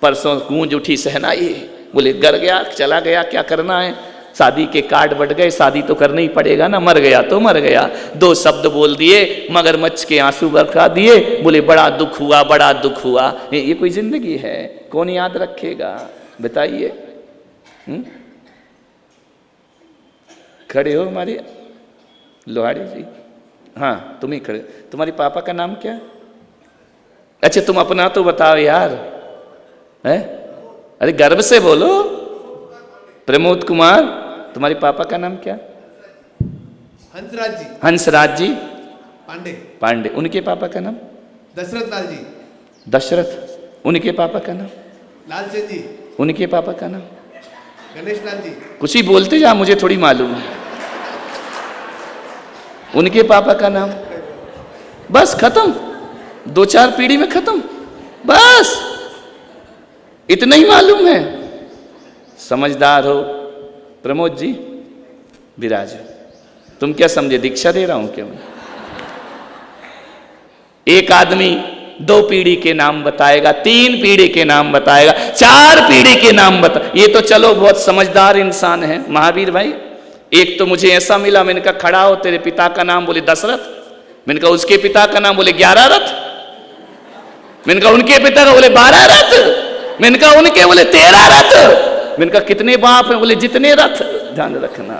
परसों गूंज उठी सहनाई, बोले गर गया चला गया क्या करना है, शादी के कार्ड बट गए, शादी तो करना ही पड़ेगा ना, मर गया तो मर गया। 2 शब्द बोल दिए, मगरमच्छ के आंसू बरसा दिए, बोले बड़ा दुख हुआ बड़ा दुख हुआ। ये कोई जिंदगी है? कौन याद रखेगा बताइए? खड़े हो हमारे लोहाड़ी जी, हाँ तुम ही खड़े। तुम्हारे पापा का नाम क्या? अच्छा तुम अपना तो बताओ यार, है? अरे गर्व से बोलो। प्रमोद कुमार। तुम्हारे पापा का नाम क्या? हंसराज जी। हंसराज जी पांडे। पांडे। उनके पापा का नाम? दशरथ लाल जी। दशरथ। उनके पापा का नाम? लालचंद जी। उनके पापा का नाम? गणेश लाल जी। कुछ ही बोलते जा, मुझे थोड़ी मालूम है। उनके पापा का नाम? बस खत्म, 2-4 पीढ़ी में खत्म, बस इतना ही मालूम है। समझदार हो प्रमोद जी, विराज। तुम क्या समझे दीक्षा दे रहा हूं क्या मैं? एक आदमी 2 पीढ़ी के नाम बताएगा, 3 पीढ़ी के नाम बताएगा, 4 पीढ़ी के नाम बता। ये तो चलो बहुत समझदार इंसान है महावीर भाई। एक तो मुझे ऐसा मिला, मैंने कहा खड़ा हो, तेरे पिता का नाम? बोले दशरथ। मैंने कहा उसके पिता का नाम? बोले 11 रथ। मैंने कहा उनके पिता का? बोले 12 रथ। मैंने कहा उनके? बोले 13 रथ। मैंने कहा कितने बाप हैं? बोले जितने रथ। ध्यान रखना,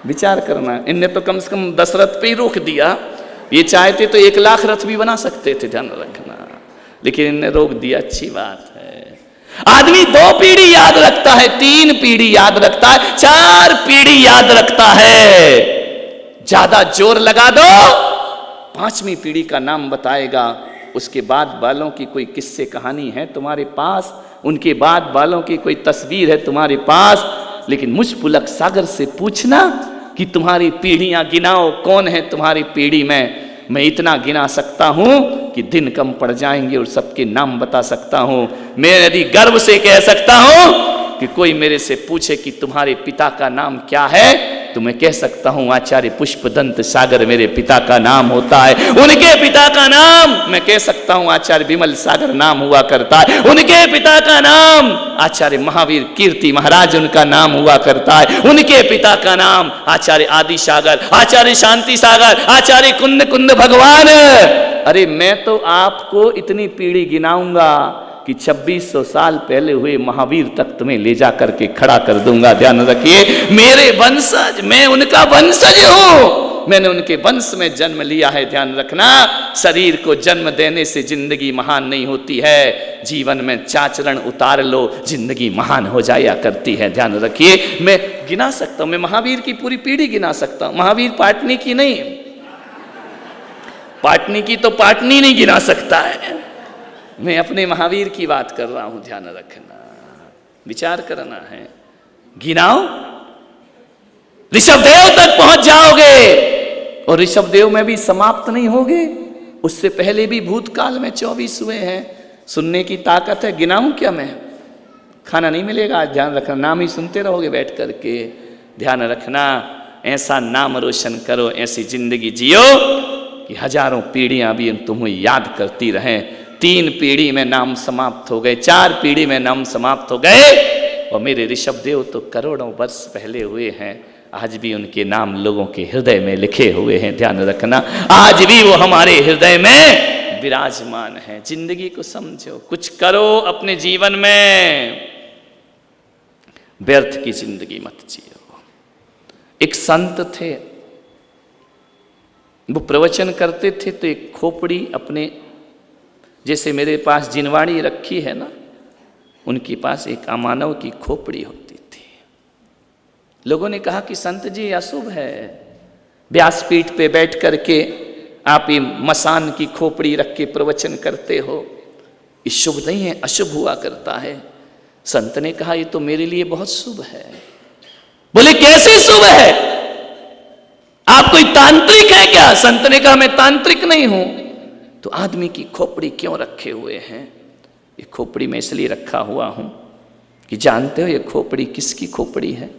विचार करना। इनने तो कम से कम 10 रथ पे ही रोक दिया, ये चाहते तो 1 लाख रथ भी बना सकते थे। ध्यान रखना, लेकिन इनने रोक दिया। अच्छी बात है। आदमी 2 पीढ़ी याद रखता है, 3 पीढ़ी याद रखता है, 4 पीढ़ी याद रखता है। ज्यादा जोर लगा दो 5वीं पीढ़ी का नाम बताएगा। उसके बाद वालों की कोई किस्से कहानी है तुम्हारे पास, उनके बाद वालों की कोई तस्वीर है तुम्हारे पास, लेकिन मुझ पुलक सागर से पूछना कि तुम्हारी पीढ़ियां गिनाओ, कौन है तुम्हारी पीढ़ी में। मैं इतना गिना सकता हूं कि दिन कम पड़ जाएंगे और सबके नाम बता सकता हूं। मैं यदि गर्व से कह सकता हूं कि कोई मेरे से पूछे कि तुम्हारे पिता का नाम क्या है, तो मैं कह सकता हूं आचार्य पुष्पदंत सागर मेरे पिता का नाम होता है। उनके पिता का नाम मैं कह सकता हूं आचार्य विमल सागर नाम हुआ करता है। उनके पिता का नाम आचार्य महावीर कीर्ति महाराज उनका नाम हुआ करता है। उनके पिता का नाम आचार्य आदि सागर, आचार्य शांति सागर, आचार्य कुंद कुंद भगवान। अरे मैं तो आपको इतनी पीढ़ी गिनाऊंगा कि 2600 साल पहले हुए महावीर तक तुम्हें ले जा करके खड़ा कर दूंगा। ध्यान रखिए, मेरे वंशज, मैं उनका वंशज हूं, मैंने उनके वंश में जन्म लिया है। ध्यान रखना, शरीर को जन्म देने से जिंदगी महान नहीं होती है। जीवन में चाचरण उतार लो, जिंदगी महान हो जाया करती है। ध्यान रखिए, मैं गिना सकता हूं, मैं महावीर की पूरी पीढ़ी गिना सकता हूं। महावीर पाटनी की नहीं, पाटनी की तो पाटनी नहीं गिना सकता है, मैं अपने महावीर की बात कर रहा हूं। ध्यान रखना, विचार करना है। गिनाओ, ऋषभदेव तक पहुंच जाओगे और ऋषभदेव में भी समाप्त नहीं होगे। उससे पहले भी भूतकाल में 24 हुए हैं। सुनने की ताकत है, गिनाऊं क्या मैं? खाना नहीं मिलेगा आज, ध्यान रखना, नाम ही सुनते रहोगे बैठ करके। ध्यान रखना, ऐसा नाम रोशन करो, ऐसी जिंदगी जियो कि हजारों पीढ़ियां भी तुम्हें याद करती रहें। 3 पीढ़ी में नाम समाप्त हो गए, 4 पीढ़ी में नाम समाप्त हो गए, और मेरे ऋषभदेव तो करोड़ों वर्ष पहले हुए हैं। आज भी उनके नाम लोगों के हृदय में लिखे हुए हैं। ध्यान रखना, आज भी वो हमारे हृदय में विराजमान है। जिंदगी को समझो, कुछ करो अपने जीवन में, व्यर्थ की जिंदगी मत जियो। एक संत थे, वो प्रवचन करते थे तो एक खोपड़ी अपने, जैसे मेरे पास जिनवाड़ी रखी है ना, उनके पास एक अमानव की खोपड़ी होती थी। लोगों ने कहा कि संत जी अशुभ है, व्यासपीठ पे बैठ करके आप ये मसान की खोपड़ी रख के प्रवचन करते हो, ये शुभ नहीं है, अशुभ हुआ करता है। संत ने कहा ये तो मेरे लिए बहुत शुभ है। बोले कैसे शुभ है? आप कोई तांत्रिक है क्या? संत ने कहा मैं तांत्रिक नहीं हूं। तो आदमी की खोपड़ी क्यों रखे हुए हैं? ये खोपड़ी में इसलिए रखा हुआ हूं कि जानते हो ये खोपड़ी किसकी खोपड़ी है?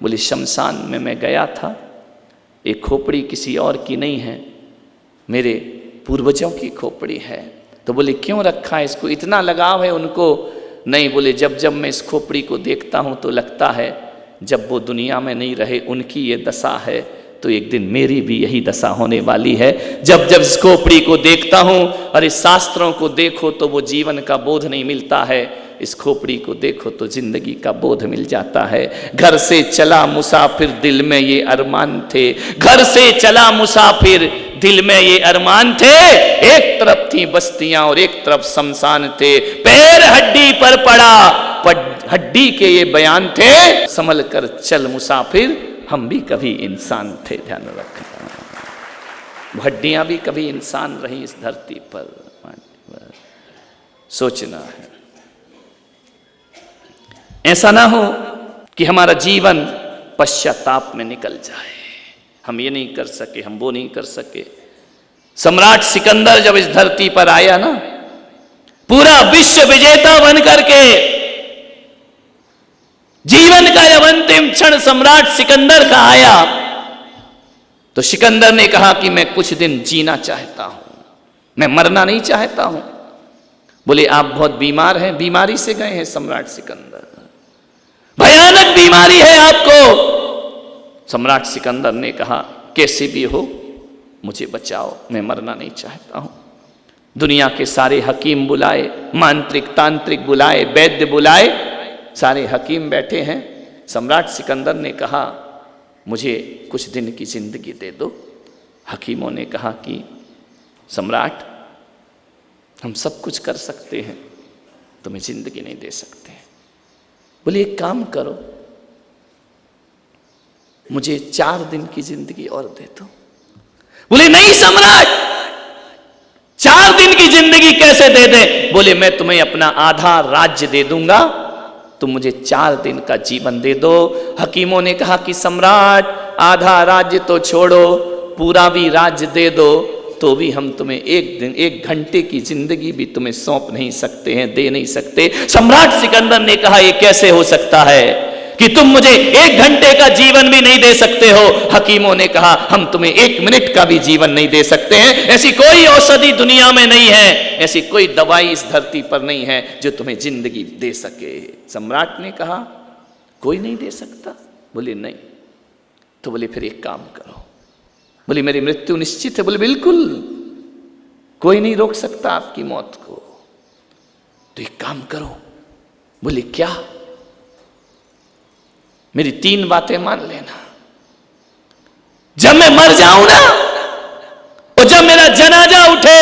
बोले शमशान में मैं गया था, ये खोपड़ी किसी और की नहीं है, मेरे पूर्वजों की खोपड़ी है। तो बोले क्यों रखा है इसको, इतना लगाव है उनको? नहीं, बोले जब जब मैं इस खोपड़ी को देखता हूं तो लगता है जब वो दुनिया में नहीं रहे, उनकी ये दशा है तो एक दिन मेरी भी यही दशा होने वाली है। जब जब इस खोपड़ी को देखता हूं, अरे शास्त्रों को देखो तो वो जीवन का बोध नहीं मिलता है, इस खोपड़ी को देखो तो जिंदगी का बोध मिल जाता है। घर से चला मुसाफिर दिल में ये अरमान थे, घर से चला मुसाफिर दिल में ये अरमान थे, एक तरफ थी बस्तियां और एक तरफ शमशान थे, पैर हड्डी पर पड़ा, हड्डी के ये बयान थे, संभल कर चल मुसाफिर हम भी कभी इंसान थे। ध्यान रखना, हड्डियां भी कभी इंसान रही इस धरती पर, सोचना है। ऐसा ना हो कि हमारा जीवन पश्चाताप में निकल जाए, हम ये नहीं कर सके, हम वो नहीं कर सके। सम्राट सिकंदर जब इस धरती पर आया ना, पूरा विश्व विजेता बन करके, जीवन का जब अंतिम क्षण सम्राट सिकंदर का आया तो सिकंदर ने कहा कि मैं कुछ दिन जीना चाहता हूं, मैं मरना नहीं चाहता हूं। बोले आप बहुत बीमार हैं, बीमारी से गए हैं सम्राट सिकंदर, भयानक बीमारी है आपको। सम्राट सिकंदर ने कहा कैसे भी हो मुझे बचाओ, मैं मरना नहीं चाहता हूं। दुनिया के सारे हकीम बुलाए, मांत्रिक तांत्रिक बुलाए, वैद्य बुलाए, सारे हकीम बैठे हैं। सम्राट सिकंदर ने कहा मुझे कुछ दिन की जिंदगी दे दो। हकीमों ने कहा कि सम्राट हम सब कुछ कर सकते हैं, तुम्हें जिंदगी नहीं दे सकते। बोले एक काम करो, मुझे 4 दिन की जिंदगी और दे दो। बोले नहीं सम्राट, 4 दिन की जिंदगी कैसे दे दे? बोले मैं तुम्हें अपना आधा राज्य दे दूंगा, तुम मुझे 4 दिन का जीवन दे दो। हकीमों ने कहा कि सम्राट आधा राज्य तो छोड़ो, पूरा भी राज्य दे दो तो भी हम तुम्हें 1 घंटे की जिंदगी भी तुम्हें सौंप नहीं सकते हैं, दे नहीं सकते। सम्राट सिकंदर ने कहा ये कैसे हो सकता है कि तुम मुझे 1 घंटे का जीवन भी नहीं दे सकते हो? हकीमों ने कहा हम तुम्हें 1 मिनट का भी जीवन नहीं दे सकते हैं। ऐसी कोई औषधि दुनिया में नहीं है, ऐसी कोई दवाई इस धरती पर नहीं है जो तुम्हें जिंदगी दे सके। सम्राट ने कहा कोई नहीं दे सकता? बोले नहीं। तो बोले फिर एक काम करो। बोले मेरी मृत्यु निश्चित है? बोले बिल्कुल, कोई नहीं रोक सकता आपकी मौत को। तो एक काम करो। बोले क्या? मेरी 3 बातें मान लेना। जब मैं मर जाऊं ना और जब मेरा जनाजा उठे,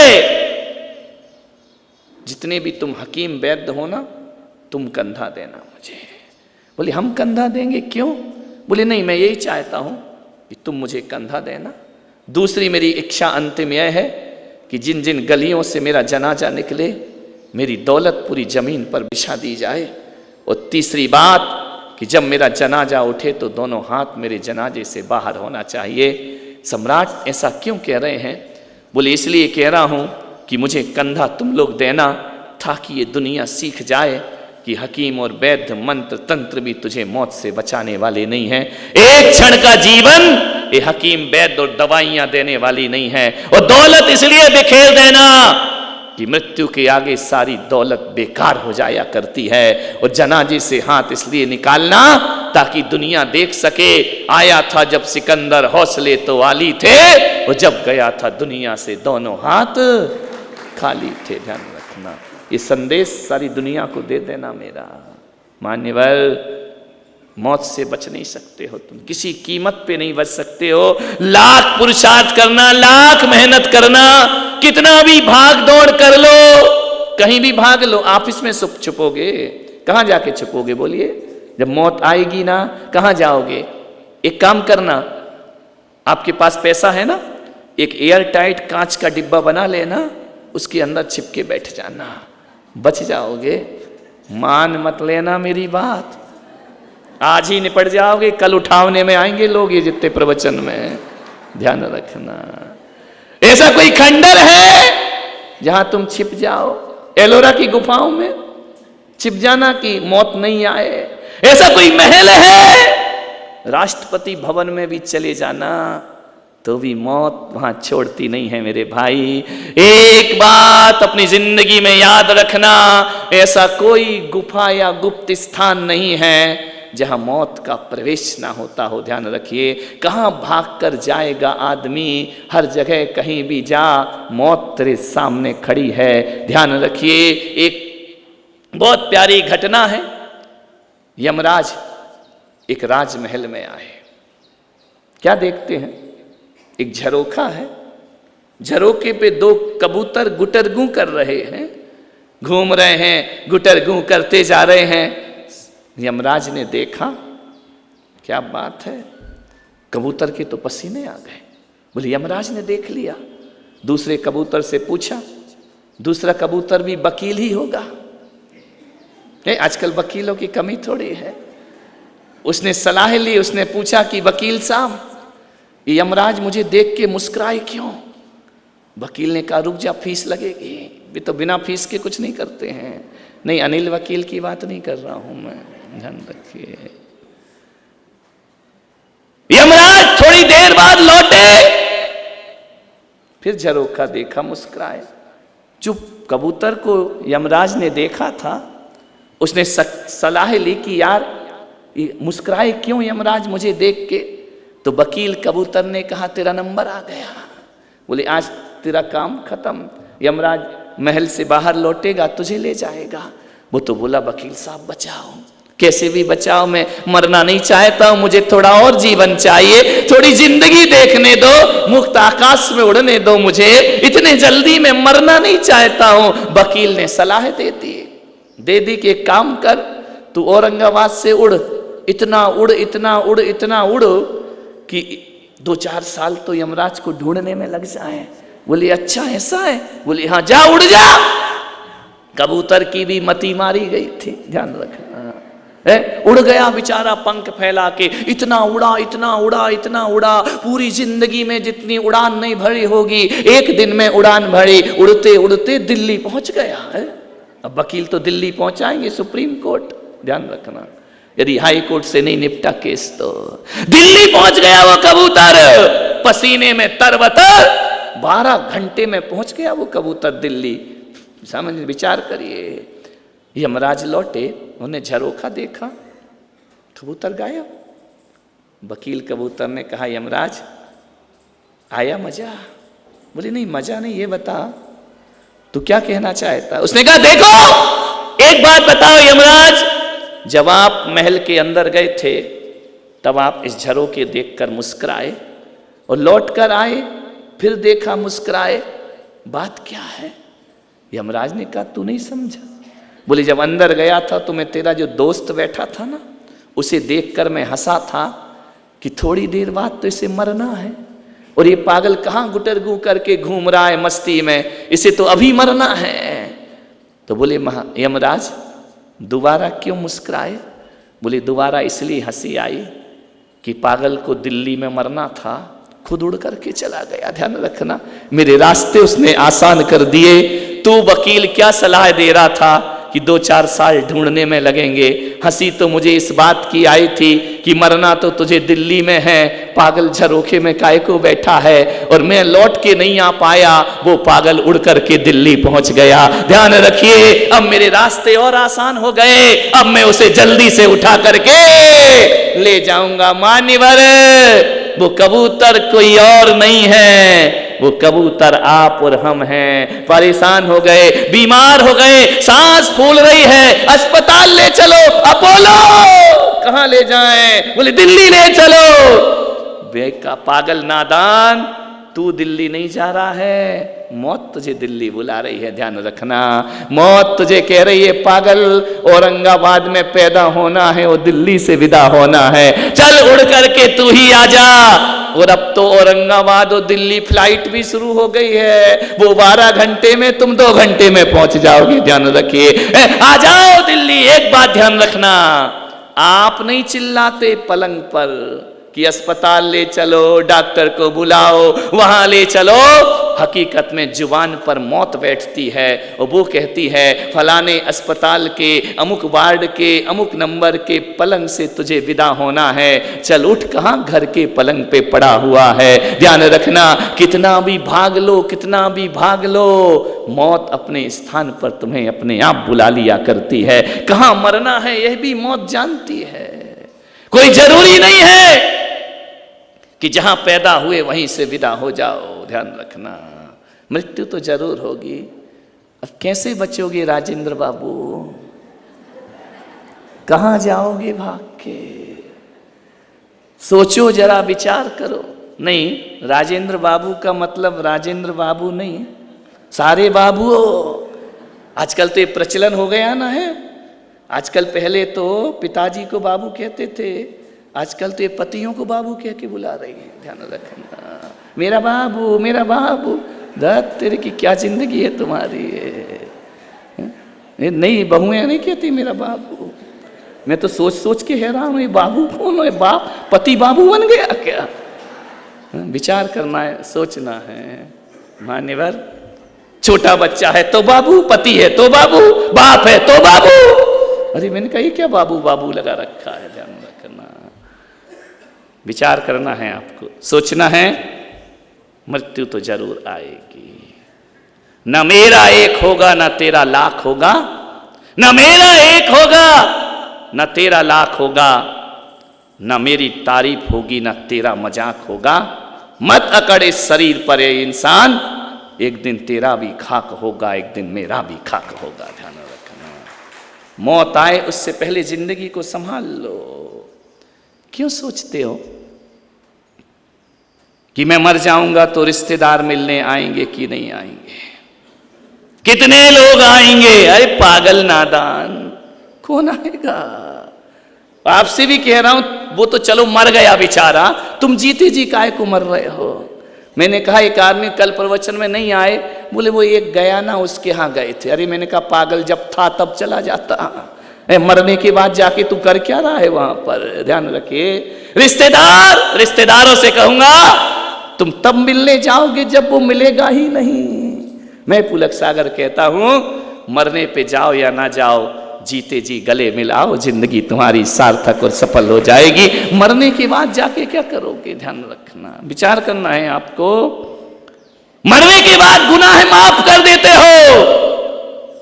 जितने भी तुम हकीम वैद्य हो ना, तुम कंधा देना मुझे। बोले हम कंधा देंगे, क्यों? बोले नहीं, मैं यही चाहता हूं कि तुम मुझे कंधा देना। दूसरी मेरी इच्छा अंतिम यह है कि जिन जिन गलियों से मेरा जनाजा निकले, मेरी दौलत पूरी जमीन पर बिछा दी जाए। और तीसरी बात कि जब मेरा जनाजा उठे तो दोनों हाथ मेरे जनाजे से बाहर होना चाहिए। सम्राट ऐसा क्यों कह रहे हैं? बोले इसलिए कह रहा हूं कि मुझे कंधा तुम लोग देना, ताकि ये दुनिया सीख जाए कि हकीम और वैद्य मंत्र तंत्र भी तुझे मौत से बचाने वाले नहीं हैं। एक क्षण का जीवन ये हकीम वैद्य और दवाइयां देने वाली नहीं है। और दौलत इसलिए बिखेर देना कि मृत्यु के आगे सारी दौलत बेकार हो जाया करती है। और जनाजे से हाथ इसलिए निकालना ताकि दुनिया देख सके, आया था जब सिकंदर हौसले तो आली थे, और जब गया था दुनिया से दोनों हाथ खाली थे। ध्यान रखना, ये संदेश सारी दुनिया को दे देना मेरा। मान्यवर, मौत से बच नहीं सकते हो तुम, किसी कीमत पे नहीं बच सकते हो। लाख पुरुषार्थ करना, लाख मेहनत करना, कितना भी भाग दौड़ कर लो, कहीं भी भाग लो, ऑफिस में छुपोगे, कहां जाके छुपोगे? बोलिए, जब मौत आएगी ना, कहां जाओगे? एक काम करना, आपके पास पैसा है ना, एक एयर टाइट कांच का डिब्बा बना लेना, उसके अंदर छिपके बैठ जाना, बच जाओगे। मान मत लेना मेरी बात, आज ही निपट जाओगे, कल उठावने में आएंगे लोग ये जितने प्रवचन में। ध्यान रखना, ऐसा कोई खंडर है जहां तुम छिप जाओ? एलोरा की गुफाओं में छिप जाना कि मौत नहीं आए। ऐसा कोई महल है? राष्ट्रपति भवन में भी चले जाना तो भी मौत वहां छोड़ती नहीं है मेरे भाई। एक बात अपनी जिंदगी में याद रखना, ऐसा कोई गुफा या गुप्त स्थान नहीं है जहां मौत का प्रवेश ना होता हो। ध्यान रखिए, कहां भाग कर जाएगा आदमी? हर जगह कहीं भी जा, मौत तेरे सामने खड़ी है। ध्यान रखिए, एक बहुत प्यारी घटना है। यमराज एक राजमहल में आए, क्या देखते हैं? एक झरोखा है, झरोखे पे 2 कबूतर गुटरगू कर रहे हैं, घूम रहे हैं, गुटरगू करते जा रहे हैं। यमराज ने देखा, क्या बात है, कबूतर के तो पसीने आ गए। बोले यमराज ने देख लिया। दूसरे कबूतर से पूछा, दूसरा कबूतर भी वकील ही होगा, आजकल वकीलों की कमी थोड़ी है। उसने सलाह ली, उसने पूछा कि वकील साहब, यमराज मुझे देख के मुस्कुराए क्यों? वकील ने कहा रुक जा, फीस लगेगी। भी तो बिना फीस के कुछ नहीं करते हैं। नहीं, अनिल वकील की बात नहीं कर रहा हूं मैं, ध्यान रखिए। यमराज थोड़ी देर बाद लौटे, फिर झरोखा देखा, मुस्कुराए। चुप कबूतर को यमराज ने देखा था, उसने सलाह ली कि यार मुस्कुराए क्यों यमराज मुझे देख के? तो वकील कबूतर ने कहा तेरा नंबर आ गया। बोले आज तेरा काम खत्म, यमराज महल से बाहर लौटेगा, तुझे ले जाएगा। वो तो बोला वकील साहब बचाओ, कैसे भी बचाओ, मैं मरना नहीं चाहता हूं, मुझे थोड़ा और जीवन चाहिए, थोड़ी जिंदगी देखने दो, मुक्त आकाश में उड़ने दो मुझे, इतने जल्दी मैं मरना नहीं चाहता हूं। वकील ने सलाह दे दी। दे दी कि एक काम कर, तू औरंगाबाद से उड़, इतना उड़ इतना उड़ इतना उड़ कि 2-4 साल तो यमराज को ढूंढने में लग जाए। बोली अच्छा ऐसा है? बोली हाँ, जा उड़ जा। कबूतर की भी मति मारी गई थी, ध्यान रखना। उड़ गया बेचारा पंख फैला के, इतना उड़ा इतना उड़ा इतना उड़ा, पूरी जिंदगी में जितनी उड़ान नहीं भरी होगी, एक दिन में उड़ान भरी। उड़ते उड़ते दिल्ली पहुंच गया है। अब वकील तो दिल्ली पहुंचाएंगे, सुप्रीम कोर्ट, ध्यान रखना, यदि हाई कोर्ट से नहीं निपटा केस तो। दिल्ली पहुंच गया वो कबूतर, पसीने में तरबतर, 12 घंटे में पहुंच गया वो कबूतर दिल्ली। समझ विचार करिए। यमराज लौटे, उन्हें झरोखा देखा, कबूतर गायब। वकील कबूतर ने कहा यमराज आया मजा? बोले नहीं मजा नहीं, ये बता तू क्या कहना चाहता? उसने कहा देखो एक बात बताओ यमराज, जब आप महल के अंदर गए थे तब आप इस झरोखे देखकर मुस्कुराए और लौट कर आए, फिर देखा मुस्कुराए, बात क्या है? यमराज ने कहा तू नहीं समझा। बोले जब अंदर गया था तो मैं तेरा जो दोस्त बैठा था ना, उसे देखकर मैं हंसा था कि थोड़ी देर बाद तो इसे मरना है, और ये पागल कहाँ गुटरगू करके घूम रहा है मस्ती में, इसे तो अभी मरना है। तो बोले यमराज दोबारा क्यों मुस्कुराए? बोले दोबारा इसलिए हंसी आई कि पागल को दिल्ली में मरना था, खुद उड़ करके चला गया। ध्यान रखना, मेरे रास्ते उसने आसान कर दिए। तू वकील क्या सलाह दे रहा था कि 2-4 साल ढूंढने में लगेंगे, हंसी तो मुझे इस बात की आई थी कि मरना तो तुझे दिल्ली में है, पागल झरोखे में काहे को बैठा है, और मैं लौट के नहीं आ पाया, वो पागल उड़ करके दिल्ली पहुंच गया। ध्यान रखिए, अब मेरे रास्ते और आसान हो गए, अब मैं उसे जल्दी से उठा करके ले जाऊंगा। मान्यवर, वो कबूतर कोई और नहीं है, वो कबूतर आप और हम हैं। परेशान हो गए, बीमार हो गए, सांस फूल रही है, अस्पताल ले चलो। अपोलो कहां ले जाएं? बोले दिल्ली ले चलो। बेका पागल नादान, तू दिल्ली नहीं जा रहा है, मौत तुझे दिल्ली बुला रही है। ध्यान रखना, मौत तुझे कह रही है पागल औरंगाबाद में पैदा होना है और दिल्ली से विदा होना है, चल उड़ करके तू ही आ जा। और अब तो औरंगाबाद और दिल्ली फ्लाइट भी शुरू हो गई है, वो 12 घंटे में, तुम 2 घंटे में पहुंच जाओगे। ध्यान रखिए, आ जाओ दिल्ली। एक बात ध्यान रखना, आप नहीं चिल्लाते पलंग पर कि अस्पताल ले चलो, डॉक्टर को बुलाओ, वहां ले चलो। हकीकत में जुबान पर मौत बैठती है और वो कहती है फलाने अस्पताल के अमुक वार्ड के अमुक नंबर के पलंग से तुझे विदा होना है, चल उठ, कहां घर के पलंग पे पड़ा हुआ है। ध्यान रखना, कितना भी भाग लो, कितना भी भाग लो, मौत अपने स्थान पर तुम्हें अपने आप बुला लिया करती है। कहां मरना है यह भी मौत जानती है। कोई जरूरी नहीं है कि जहां पैदा हुए वहीं से विदा हो जाओ। ध्यान रखना, मृत्यु तो जरूर होगी। अब कैसे बचोगे राजेंद्र बाबू? कहां जाओगे भाग के? सोचो जरा, विचार करो। नहीं, राजेंद्र बाबू का मतलब राजेंद्र बाबू नहीं, सारे बाबू हो। आजकल तो ये प्रचलन हो गया ना है। आजकल, पहले तो पिताजी को बाबू कहते थे, आजकल तो ये पतियों को बाबू कह के बुला रही है। ध्यान रखना, मेरा बाबू, मेरा बाबू। दत्त तेरे की क्या जिंदगी है तुम्हारी? नहीं, बहुएं नहीं कहती मेरा बाबू। मैं तो सोच सोच के हैरान हूँ, बाबू कौन है? बाप, पति बाबू बन गया क्या? विचार करना है, सोचना है। मान्यवर, छोटा बच्चा है तो बाबू, पति है तो बाबू, बाप है तो बाबू। अरे मैंने कही क्या बाबू बाबू लगा रखा है? ध्यान रखना, विचार करना है, आपको सोचना है। मृत्यु तो जरूर आएगी। न मेरा एक होगा न तेरा लाख होगा, न मेरा एक होगा न तेरा लाख होगा, न मेरी तारीफ होगी न तेरा मजाक होगा। मत अकड़ इस शरीर पर ये इंसान, एक दिन तेरा भी खाक होगा, एक दिन मेरा भी खाक होगा। ध्यान रखना, मौत आए उससे पहले जिंदगी को संभाल लो। क्यों सोचते हो कि मैं मर जाऊंगा तो रिश्तेदार मिलने आएंगे कि नहीं आएंगे? कितने लोग आएंगे? अरे पागल नादान, कौन आएगा? आपसे भी कह रहा हूं, वो तो चलो मर गया बेचारा, तुम जीते जी काहे को मर रहे हो? मैंने कहा एक आदमी कल प्रवचन में नहीं आए, बोले वो एक गया ना, उसके यहाँ गए थे। अरे मैंने कहा पागल, जब था तब चला जाता, मरने के बाद जाके तू कर क्या रहा है वहां पर? ध्यान रखिए, रिश्तेदारों से कहूंगा तुम तब मिलने जाओगे जब वो मिलेगा ही नहीं। मैं पुलक सागर कहता हूं, मरने पे जाओ या ना जाओ, जीते जी गले मिलाओ, जिंदगी तुम्हारी सार्थक और सफल हो जाएगी। मरने के बाद जाके क्या करोगे? ध्यान रखना, विचार करना है आपको। मरने के बाद गुनाह माफ कर देते हो,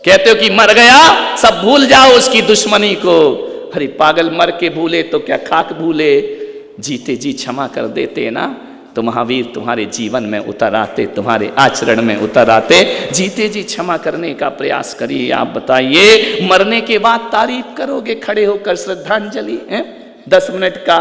कहते हो कि मर गया सब भूल जाओ उसकी दुश्मनी को। अरे पागल, मर के भूले तो क्या खाक भूले? जीते जी क्षमा कर देते ना तो महावीर तुम्हारे जीवन में उतर आते, तुम्हारे आचरण में उतर आते। जीते जी क्षमा करने का प्रयास करिए। आप बताइए, मरने के बाद तारीफ करोगे खड़े होकर श्रद्धांजलि है 10 मिनट का,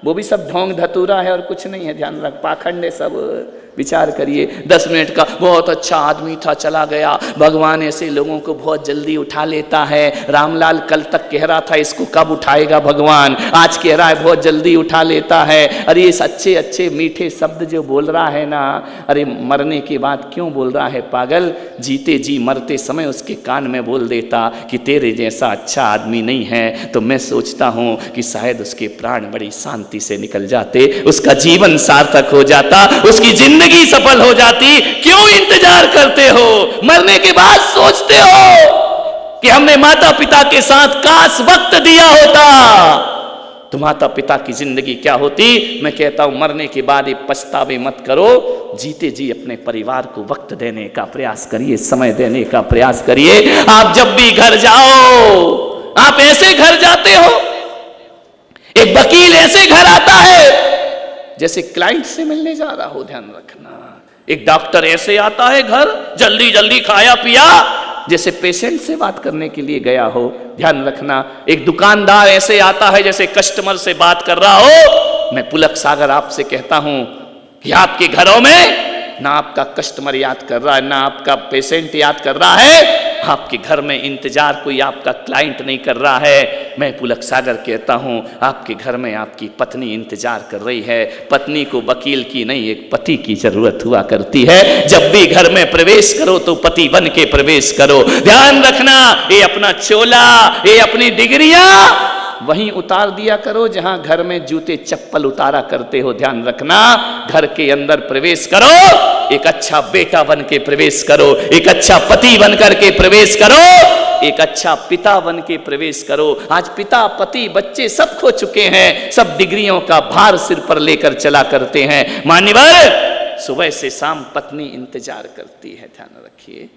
वो भी सब ढोंग धतूरा है और कुछ नहीं है। ध्यान रख, पाखंड है सब। विचार करिए, 10 मिनट का बहुत अच्छा आदमी था, चला गया। भगवान ऐसे लोगों को बहुत जल्दी उठा लेता है। रामलाल कल तक कह रहा था इसको कब उठाएगा भगवान, आज कह रहा है बहुत जल्दी उठा लेता है। अरे इस अच्छे अच्छे मीठे शब्द जो बोल रहा है ना, अरे मरने के बाद क्यों बोल रहा है पागल? जीते जी मरते समय उसके कान में बोल देता कि तेरे जैसा अच्छा आदमी नहीं है, तो मैं सोचता हूँ कि शायद उसके प्राण बड़ी शांति से निकल जाते, उसका जीवन सार्थक हो जाता, उसकी जिंदगी सफल हो जाती। क्यों इंतजार करते हो? मरने के बाद सोचते हो कि हमने माता पिता के साथ काश वक्त दिया होता, तो माता पिता की जिंदगी क्या होती? मैं कहता हूं मरने के बाद ये पछतावे मत करो, जीते जी अपने परिवार को वक्त देने का प्रयास करिए, समय देने का प्रयास करिए। आप जब भी घर जाओ, आप ऐसे घर जाते हो, एक वकील ऐसे घर आता है जैसे क्लाइंट से मिलने जा रहा हो। ध्यान रखना, एक डॉक्टर ऐसे आता है घर, जल्दी जल्दी खाया पिया, जैसे पेशेंट से बात करने के लिए गया हो। ध्यान रखना, एक दुकानदार ऐसे आता है जैसे कस्टमर से बात कर रहा हो। मैं पुलक सागर आपसे कहता हूं कि आपके घरों में ना आपका कस्टमर याद कर रहा है, ना आपका पेशेंट याद कर रहा है, आपके घर में इंतजार कोई आपका क्लाइंट नहीं कर रहा है। मैं पुलक सागर कहता हूं, आपके घर में आपकी पत्नी इंतजार कर रही है। पत्नी को वकील की नहीं, एक पति की जरूरत हुआ करती है। जब भी घर में प्रवेश करो तो पति बन के प्रवेश करो। ध्यान रखना, ये अपना चोला, ये अपनी डिग्रियां वहीं उतार दिया करो जहां घर में जूते चप्पल उतारा करते हो। ध्यान रखना, घर के अंदर प्रवेश करो, एक अच्छा बेटा बन के प्रवेश करो, एक अच्छा पति बन करके प्रवेश करो, एक अच्छा पिता बन के प्रवेश करो। आज पिता, पति, बच्चे सब खो चुके हैं, सब डिग्रियों का भार सिर पर लेकर चला करते हैं। मान्यवर, सुबह से शाम पत्नी इंतजार करती है। ध्यान रखिए,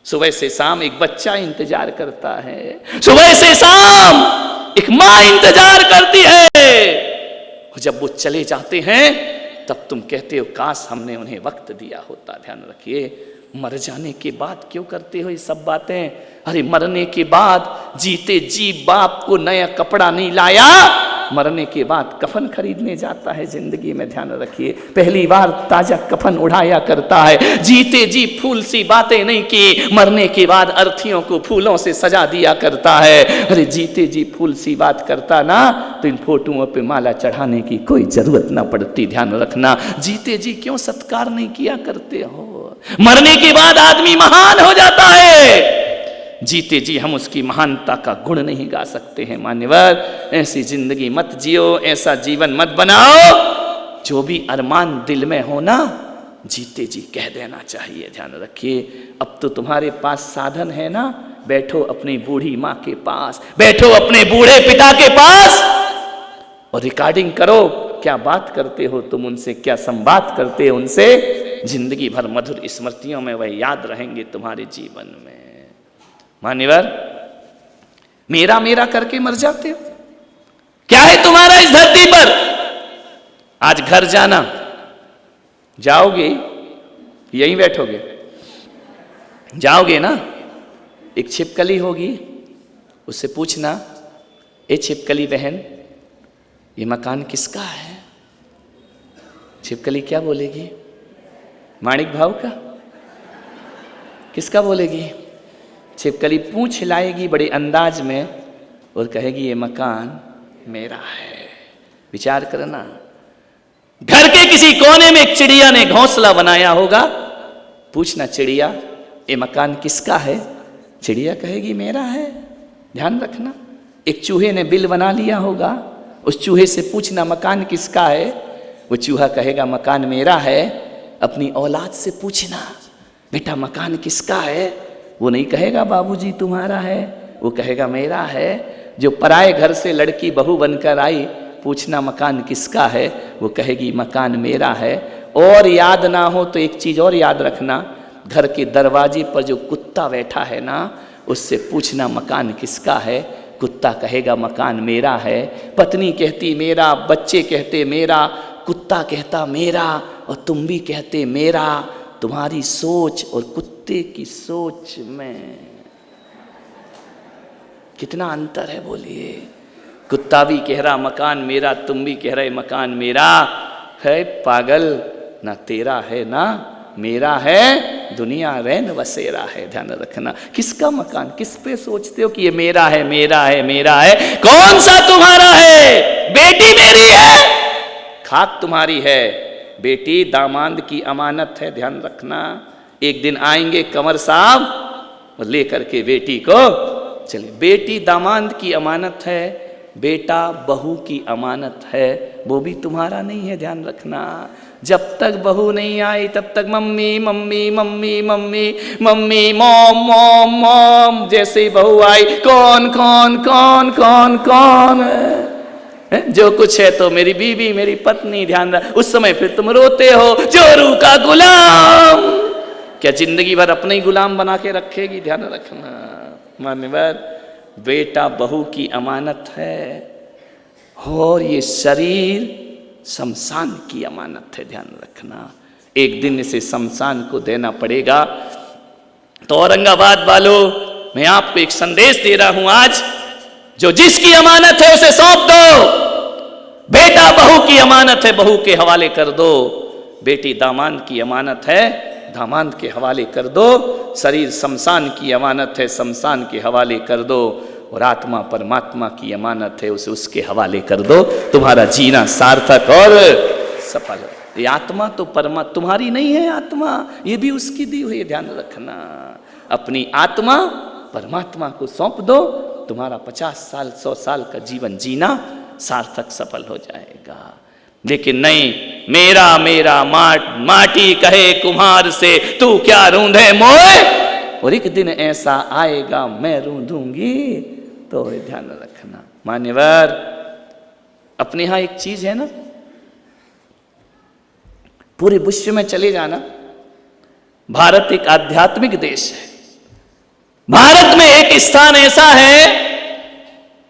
सुबह से शाम एक बच्चा इंतजार करता है, सुबह से शाम एक मां इंतजार करती है। जब वो चले जाते हैं तब तुम कहते हो काश हमने उन्हें वक्त दिया होता। ध्यान रखिए, मर जाने के बाद क्यों करते हो ये सब बातें? अरे मरने के बाद जीते जी बाप को नया कपड़ा नहीं लाया, मरने के बाद कफन खरीदने जाता है जिंदगी में। ध्यान रखिए, पहली बार ताजा कफन उड़ाया करता है। जीते जी फूल सी बातें नहीं की, मरने के बाद अर्थियों को फूलों से सजा दिया करता है। अरे जीते जी फूल सी बात करता ना तो इन फोटोओं पे माला चढ़ाने की कोई जरूरत ना पड़ती। ध्यान रखना, जीते जी क्यों सत्कार नहीं किया करते हो? मरने के बाद आदमी महान हो जाता है, जीते जी हम उसकी महानता का गुण नहीं गा सकते हैं। मान्यवर, ऐसी जिंदगी मत जियो, ऐसा जीवन मत बनाओ। जो भी अरमान दिल में हो ना, जीते जी कह देना चाहिए। ध्यान रखिए, अब तो तुम्हारे पास साधन है ना, बैठो अपनी बूढ़ी माँ के पास, बैठो अपने बूढ़े पिता के पास और रिकॉर्डिंग करो। क्या बात करते हो तुम उनसे, क्या संवाद करते हो उनसे। जिंदगी भर मधुर स्मृतियों में वह याद रहेंगे तुम्हारे जीवन में। मान्यवर, मेरा मेरा करके मर जाते हो। क्या है तुम्हारा इस धरती पर? आज घर जाना, जाओगे यहीं बैठोगे? जाओगे ना, एक छिपकली होगी, उससे पूछना, ए छिपकली बहन, ये मकान किसका है? छिपकली क्या बोलेगी? माणिक भाव का? किसका बोलेगी? छिपकली पूंछ लाएगी बड़े अंदाज में और कहेगी ये मकान मेरा है। विचार करना, घर के किसी कोने में एक चिड़िया ने घोंसला बनाया होगा, पूछना चिड़िया ये मकान किसका है? चिड़िया कहेगी मेरा है। ध्यान रखना, एक चूहे ने बिल बना लिया होगा, उस चूहे से पूछना मकान किसका है? वो चूहा कहेगा मकान मेरा है। अपनी औलाद से पूछना बेटा मकान किसका है? वो नहीं कहेगा बाबूजी तुम्हारा है, वो कहेगा मेरा है। जो पराए घर से लड़की बहू बनकर आई, पूछना मकान किसका है? वो कहेगी मकान मेरा है। और याद ना हो तो एक चीज और याद रखना, घर के दरवाजे पर जो कुत्ता बैठा है ना, उससे पूछना मकान किसका है? कुत्ता कहेगा मकान मेरा है। पत्नी कहती मेरा, बच्चे कहते मेरा, कुत्ता कहता मेरा, और तुम भी कहते मेरा। तुम्हारी सोच और कुत्ते की सोच में कितना अंतर है बोलिए। कुत्ता भी कह रहा मकान मेरा, तुम भी कह रहे मकान मेरा है। पागल, ना तेरा है ना मेरा है, दुनिया रैन बसेरा है। ध्यान रखना, किसका मकान, किस पे सोचते हो कि ये मेरा है मेरा है मेरा है? कौन सा तुम्हारा है? बेटी मेरी है, खाक तुम्हारी है। बेटी दामाद की अमानत है, ध्यान रखना। एक दिन आएंगे कंवर साहब लेकर के बेटी को, चलिए बेटी दामाद की अमानत है, बेटा बहू की अमानत है, वो भी तुम्हारा नहीं है। ध्यान रखना, जब तक बहू नहीं आई तब तक mummy mummy mummy mummy mummy mom mom mom. जैसे ही बहू आई कौन कौन कौन कौन कौन है? जो कुछ है तो मेरी बीवी मेरी पत्नी। ध्यान रख, उस समय फिर तुम रोते हो जोरू का गुलाम। क्या जिंदगी भर अपने ही गुलाम बना के रखेगी? ध्यान रखना मान्यवर, बेटा बहू की अमानत है और ये शरीर शमशान की अमानत है। ध्यान रखना, एक दिन इसे शमशान को देना पड़ेगा। तो औरंगाबाद वालों, मैं आपको एक संदेश दे रहा हूं आज, जो जिसकी अमानत है उसे सौंप दो। बेटा बहू की अमानत है, बहू के हवाले कर दो। बेटी दामाद की अमानत है, दामाद के हवाले कर दो। शरीर शमशान की अमानत है, शमशान के हवाले कर दो। और आत्मा परमात्मा की अमानत है, उसे उसके हवाले कर दो। तुम्हारा जीना सार्थक और सफल है। ये आत्मा तो परमात्मा तुम्हारी नहीं है, आत्मा ये भी उसकी दी हुई है। ध्यान रखना, अपनी आत्मा परमात्मा को सौंप दो, तुम्हारा 50 साल 100 साल का जीवन जीना सार्थक सफल हो जाएगा। लेकिन नहीं, मेरा मेरा माटी कहे कुम्हार से तू क्या रूंधे मोए, और एक दिन ऐसा आएगा मैं रूंधूंगी। तो ध्यान रखना मान्यवर, अपने यहां एक चीज है ना, पूरे विश्व में चले जाना, भारत एक आध्यात्मिक देश है। भारत में एक स्थान ऐसा है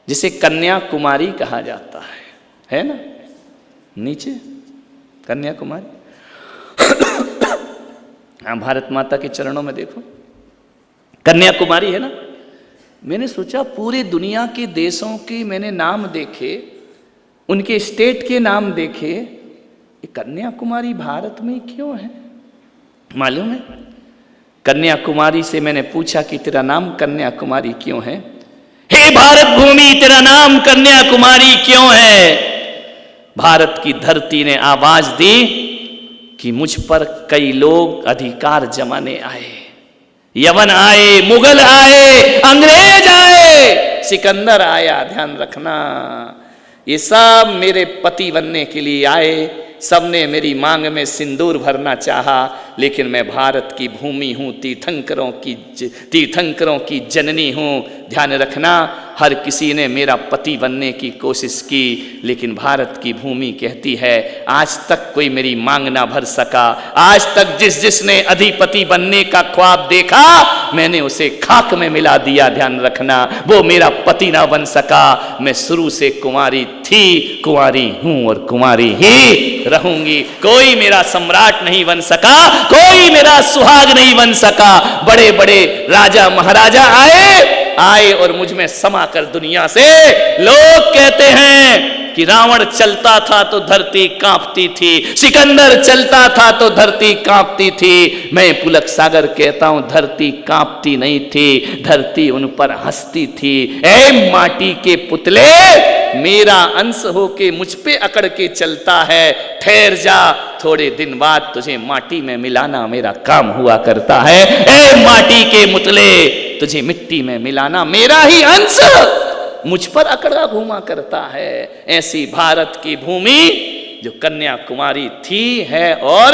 जिसे कन्याकुमारी कहा जाता है ना? नीचे कन्याकुमारी। हाँ, भारत माता के चरणों में देखो कन्याकुमारी है ना। मैंने सोचा पूरे दुनिया के देशों के मैंने नाम देखे, उनके स्टेट के नाम देखे, ये कन्याकुमारी भारत में क्यों है? मालूम है, कन्याकुमारी से मैंने पूछा कि तेरा नाम कन्याकुमारी क्यों है? हे भारत भूमि, तेरा नाम कन्याकुमारी क्यों है? भारत की धरती ने आवाज दी कि मुझ पर कई लोग अधिकार जमाने आए। यवन आए, मुगल आए, अंग्रेज आए, सिकंदर आया। ध्यान रखना, ये सब मेरे पति बनने के लिए आए। सबने मेरी मांग में सिंदूर भरना चाहा, लेकिन मैं भारत की भूमि हूँ, तीर्थंकरों की जननी हूँ। ध्यान रखना, हर किसी ने मेरा पति बनने की कोशिश की, लेकिन भारत की भूमि कहती है आज तक कोई मेरी मांग ना भर सका। आज तक जिसने अधिपति बनने का ख्वाब देखा, मैंने उसे खाक में मिला दिया। ध्यान रखना, वो मेरा पति ना बन सका। मैं शुरू से कुंवारी थी, कुंवारी हूं और कुंवारी ही रहूंगी। कोई मेरा सम्राट नहीं बन सका, कोई मेरा सुहाग नहीं बन सका। बड़े बड़े राजा महाराजा आए, आए और मुझ में समा कर दुनिया से। लोग कहते हैं कि रावण चलता था तो धरती कांपती थी, सिकंदर चलता था तो धरती कांपती थी। मैं पुलक सागर कहता हूं धरती कांपती नहीं थी, धरती उन पर हंसती थी। ऐ माटी के पुतले, मेरा अंश होके मुझ पे अकड़ के चलता है, ठहर जा, थोड़े दिन बाद तुझे माटी में मिलाना मेरा काम हुआ करता है। ऐ माटी के मुतले, तुझे मिट्टी में मिलाना मेरा ही अंश मुझ पर अकड़ा घूमा करता है। ऐसी भारत की भूमि जो कन्याकुमारी थी, है, और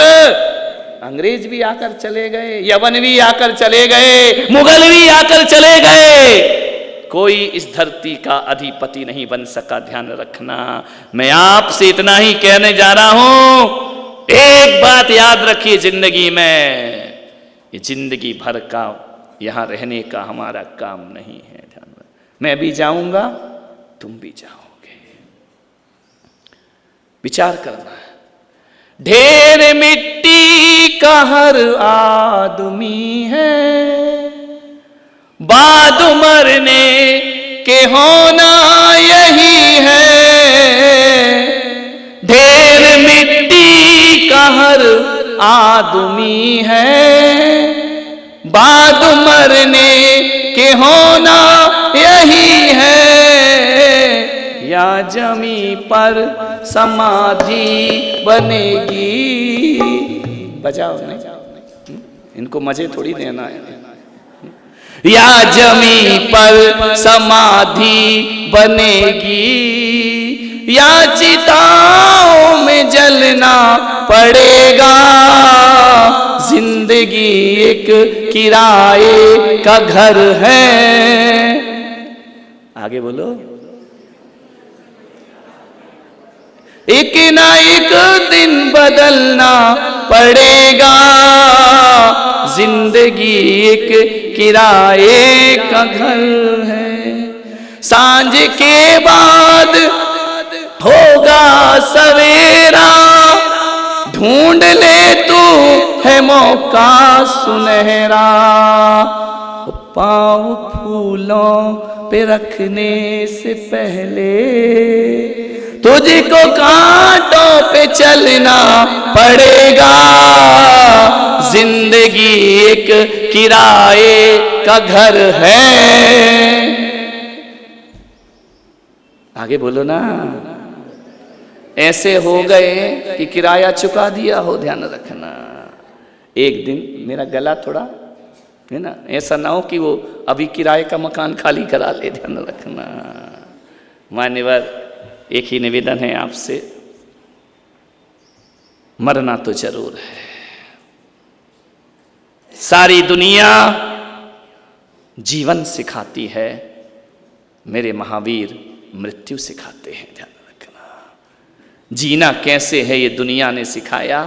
अंग्रेज भी आकर चले गए, यवन भी आकर चले गए, मुगल भी आकर चले गए, कोई इस धरती का अधिपति नहीं बन सका। ध्यान रखना। मैं आपसे इतना ही कहने जा रहा हूं, एक बात याद रखिए जिंदगी में, ये जिंदगी भर का यहां रहने का हमारा काम नहीं है। मैं भी जाऊंगा, तुम भी जाओगे। विचार करना है। ढेर मिट्टी का हर आदमी है, बाद मरने के होना यही है। ढेर मिट्टी का हर आदमी है, बाद मरने के होना यही है। या जमी पर समाधि बनेगी। बजाओ नहीं, इनको मजे थोड़ी देना है। या जमी पर समाधि बनेगी, या चिताओं में जलना पड़ेगा। जिंदगी एक किराए का घर है। आगे बोलो। एक ना एक दिन बदलना पड़ेगा। जिंदगी एक किराए का घर है। सांझ के बाद होगा सवेरा, ढूंढ ले तू है मौका सुनहरा। पाँव फूलों पे रखने से पहले तुझको कांटों पे चलना पड़ेगा। जिंदगी एक किराए का घर है। आगे बोलो ना। ऐसे हो गए कि किराया चुका दिया हो। ध्यान रखना। एक दिन मेरा गला थोड़ा है ना, ऐसा ना हो कि वो अभी किराए का मकान खाली करा ले। ध्यान रखना। मान्यवर, एक ही निवेदन है आपसे, मरना तो जरूर है। सारी दुनिया जीवन सिखाती है, मेरे महावीर मृत्यु सिखाते हैं। ध्यान रखना। जीना कैसे है ये दुनिया ने सिखाया,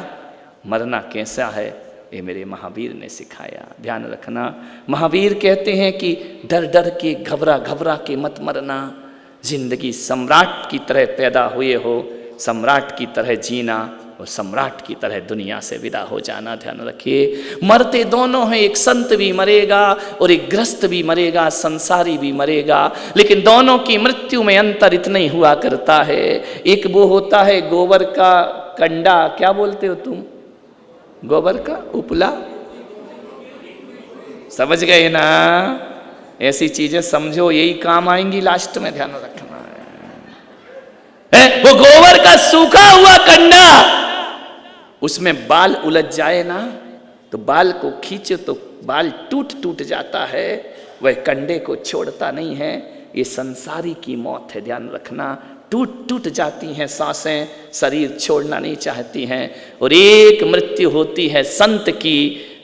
मरना कैसा है ये मेरे महावीर ने सिखाया। ध्यान रखना। महावीर कहते हैं कि डर डर के, घबरा घबरा के मत मरना। जिंदगी सम्राट की तरह पैदा हुए हो, सम्राट की तरह जीना और सम्राट की तरह दुनिया से विदा हो जाना। ध्यान रखिए। मरते दोनों हैं, एक संत भी मरेगा और एक ग्रस्त भी मरेगा, संसारी भी मरेगा, लेकिन दोनों की मृत्यु में अंतर इतना ही हुआ करता है। एक वो होता है गोबर का कंडा, क्या बोलते हो तुम, गोबर का उपला, समझ गए ना। ऐसी चीजें समझो, यही काम आएंगी लास्ट में। ध्यान रखना है। वो गोबर का सूखा हुआ कंडा, उसमें बाल उलझ जाए ना तो बाल को खींचो तो बाल टूट टूट जाता है, वह कंडे को छोड़ता नहीं है। ये संसारी की मौत है। ध्यान रखना। टूट टूट जाती हैं सांसें, शरीर छोड़ना नहीं चाहती हैं। और एक मृत्यु होती है संत की,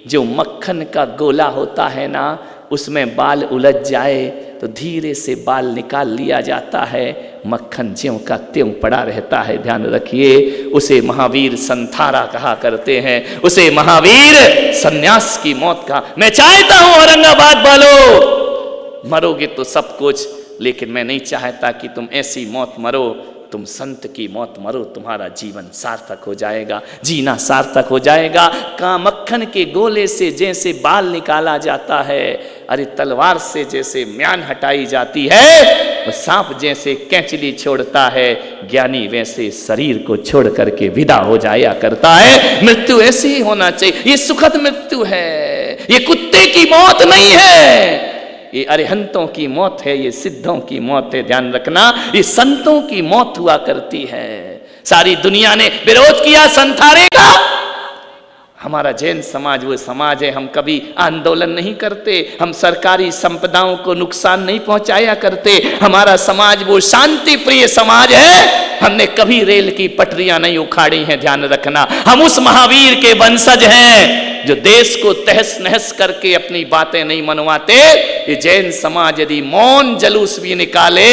जो मक्खन का गोला होता है ना, उसमें बाल उलझ जाए तो धीरे से बाल निकाल लिया जाता है, मक्खन ज्यों का त्यों पड़ा रहता है। ध्यान रखिए। उसे महावीर संथारा कहा करते हैं, उसे महावीर सन्यास की मौत का। मैं चाहता हूं औरंगाबाद वालों, मरोगे तो सब कुछ, लेकिन मैं नहीं चाहता कि तुम ऐसी मौत मरो तुम संत की मौत मरो, तुम्हारा जीवन सार्थक हो जाएगा, जीना सार्थक हो जाएगा। मक्खन के गोले से जैसे बाल निकाला जाता है, अरे तलवार से जैसे म्यान हटाई जाती है, सांप जैसे कैंचली छोड़ता है, ज्ञानी वैसे शरीर को छोड़ करके विदा हो जाया करता है। मृत्यु ऐसी ही होना चाहिए। ये सुखद मृत्यु है, ये कुत्ते की मौत नहीं है, ये अरिहंतों की मौत है, ये सिद्धों की मौत है। ध्यान रखना, ये संतों की मौत हुआ करती है। सारी दुनिया ने विरोध किया संथारे का। हमारा जैन समाज वो समाज है, हम कभी आंदोलन नहीं करते, हम सरकारी संपदाओं को नुकसान नहीं पहुंचाया करते। हमारा समाज वो शांति प्रिय समाज है, हमने कभी रेल की पटरियां नहीं उखाड़ी हैं। ध्यान रखना, हम उस महावीर के वंशज हैं जो देश को तहस नहस करके अपनी बातें नहीं मनवाते। ये जैन समाज यदि मौन जलूस भी निकाले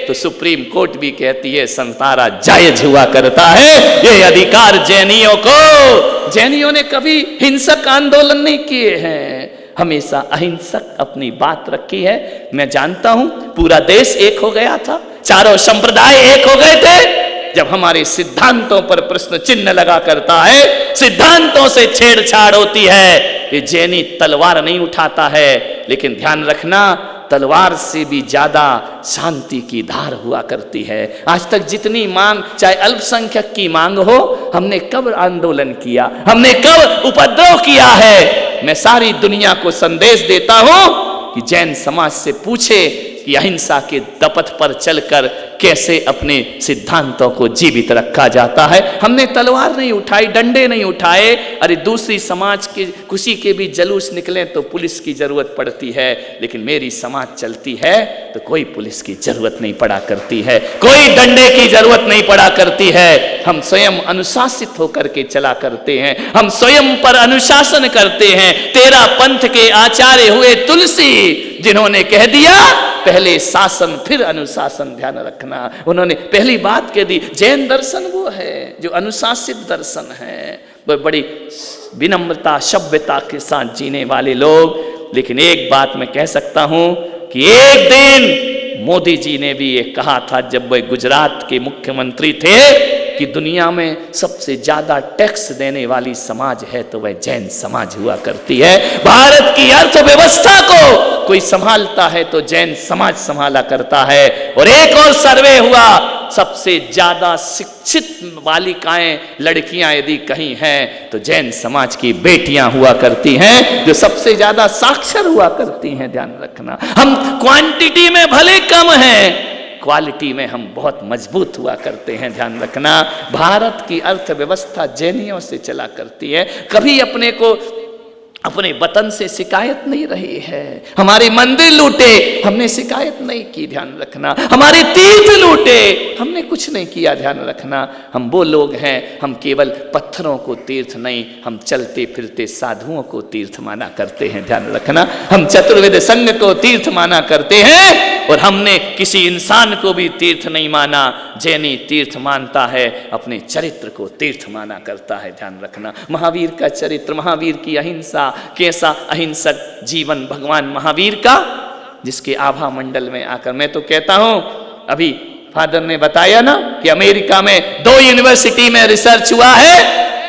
तो सुप्रीम कोर्ट भी कहती है संतारा जायज हुआ करता है। ये अधिकार जैनियों को, जैनियों ने कभी हिंसक आंदोलन नहीं किए हैं, हमेशा अहिंसक अपनी बात रखी है। मैं जानता हूं पूरा देश एक हो गया था, चारों संप्रदाय एक हो गए थे। जब हमारे सिद्धांतों पर प्रश्न चिन्ह लगा करता है, सिद्धांतों से छेड़छाड़ होती है, ये जैनी तलवार नहीं उठाता है। लेकिन ध्यान रखना, तलवार से भी ज्यादा शांति की धार हुआ करती है। आज तक जितनी मांग, चाहे अल्पसंख्यक की मांग हो, हमने कब आंदोलन किया, हमने कब उपद्रव किया है। मैं सारी दुनिया को संदेश देता हूं कि जैन समाज से पूछे कि अहिंसा के दपथ पर चलकर कैसे अपने सिद्धांतों को जीवित रखा जाता है। हमने तलवार नहीं उठाई, डंडे नहीं उठाए। अरे दूसरी समाज के किसी के भी जलूस निकले तो पुलिस की जरूरत पड़ती है, लेकिन मेरी समाज चलती है तो कोई पुलिस की जरूरत नहीं पड़ा करती है, कोई डंडे की जरूरत नहीं पड़ा करती है। हम स्वयं अनुशासित होकर के चला करते हैं, हम स्वयं पर अनुशासन करते हैं। तेरा पंथ के आचार्य हुए तुलसी, जिन्होंने कह दिया पहले शासन फिर अनुशासन। ध्यान रखना, उन्होंने पहली बात कह दी। जैन दर्शन वो है जो अनुशासित दर्शन है, वो बड़ी विनम्रता सभ्यता के साथ जीने वाले लोग। लेकिन एक बात मैं कह सकता हूं कि एक दिन मोदी जी ने भी ये कहा था जब वह गुजरात के मुख्यमंत्री थे कि दुनिया में सबसे ज्यादा टैक्स देने वाली समाज है तो वह जैन समाज हुआ करती है। भारत की अर्थव्यवस्था को कोई संभालता है तो जैन समाज संभाला करता है। और एक और सर्वे हुआ, सबसे ज्यादा शिक्षित बालिकाएं, लड़कियां यदि कहीं हैं तो जैन समाज की बेटियां हुआ करती हैं, जो सबसे ज्यादा साक्षर हुआ करती हैं। ध्यान रखना, हम क्वांटिटी में भले कम हैं, क्वालिटी में हम बहुत मजबूत हुआ करते हैं। ध्यान रखना, भारत की अर्थव्यवस्था जैनियों से चला करती है। कभी अपने को अपने वतन से शिकायत नहीं रही है। हमारे मंदिर लूटे, हमने शिकायत नहीं की। ध्यान रखना, हमारे तीर्थ लूटे, हमने कुछ नहीं किया। ध्यान रखना, हम वो लोग हैं, हम केवल पत्थरों को तीर्थ नहीं, हम चलते फिरते साधुओं को तीर्थ माना करते हैं। ध्यान रखना, हम चतुर्वेद संघ को तीर्थ माना करते हैं और हमने किसी इंसान को भी तीर्थ नहीं माना। जैनी तीर्थ मानता है, अपने चरित्र को तीर्थ माना करता है। ध्यान रखना, महावीर का चरित्र, महावीर की अहिंसा, कैसा अहिंसक जीवन भगवान महावीर का, जिसके आभा मंडल में आकर, मैं तो कहता हूं, अभी फादर ने बताया ना कि अमेरिका में 2 यूनिवर्सिटी में रिसर्च हुआ है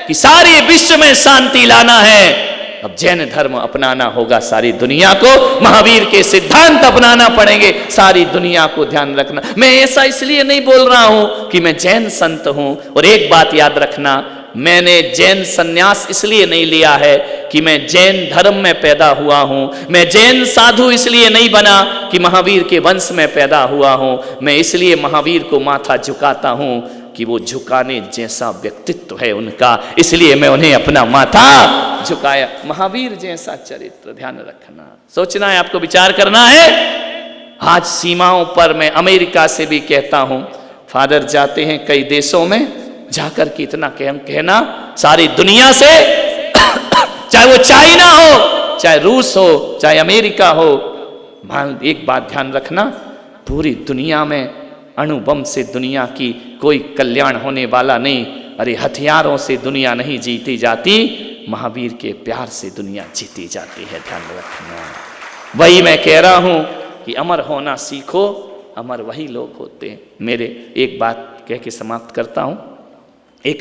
कि सारे विश्व में शांति लाना है। अब जैन धर्म अपनाना होगा सारी दुनिया को, महावीर के सिद्धांत अपनाना पड़ेंगे सारी दुनिया को। ध्यान रखना, मैं ऐसा इसलिए नहीं बोल रहा हूं कि मैं जैन संत हूं। और एक बात याद रखना, मैंने जैन सन्यास इसलिए नहीं लिया है कि मैं जैन धर्म में पैदा हुआ हूं। मैं जैन साधु इसलिए नहीं बना कि महावीर के वंश में पैदा हुआ हूं। मैं इसलिए महावीर को माथा झुकाता हूं कि वो झुकाने जैसा व्यक्तित्व है उनका, इसलिए मैं उन्हें अपना माथा झुकाया। महावीर जैसा चरित्र, ध्यान रखना, सोचना है, आपको विचार करना है। आज सीमाओं पर मैं अमेरिका से भी कहता हूं, फादर जाते हैं कई देशों में, जाकर के इतना कहना सारी दुनिया से, चाहे वो चाइना हो, चाहे रूस हो, चाहे अमेरिका हो, एक बात ध्यान रखना, पूरी दुनिया में अणुबम से दुनिया की कोई कल्याण होने वाला नहीं। अरे हथियारों से दुनिया नहीं जीती जाती, महावीर के प्यार से दुनिया जीती जाती है। ध्यान रखना, वही मैं कह रहा हूं कि अमर होना सीखो, अमर वही लोग होते हैं। मेरे एक बात कह के समाप्त करता हूं। एक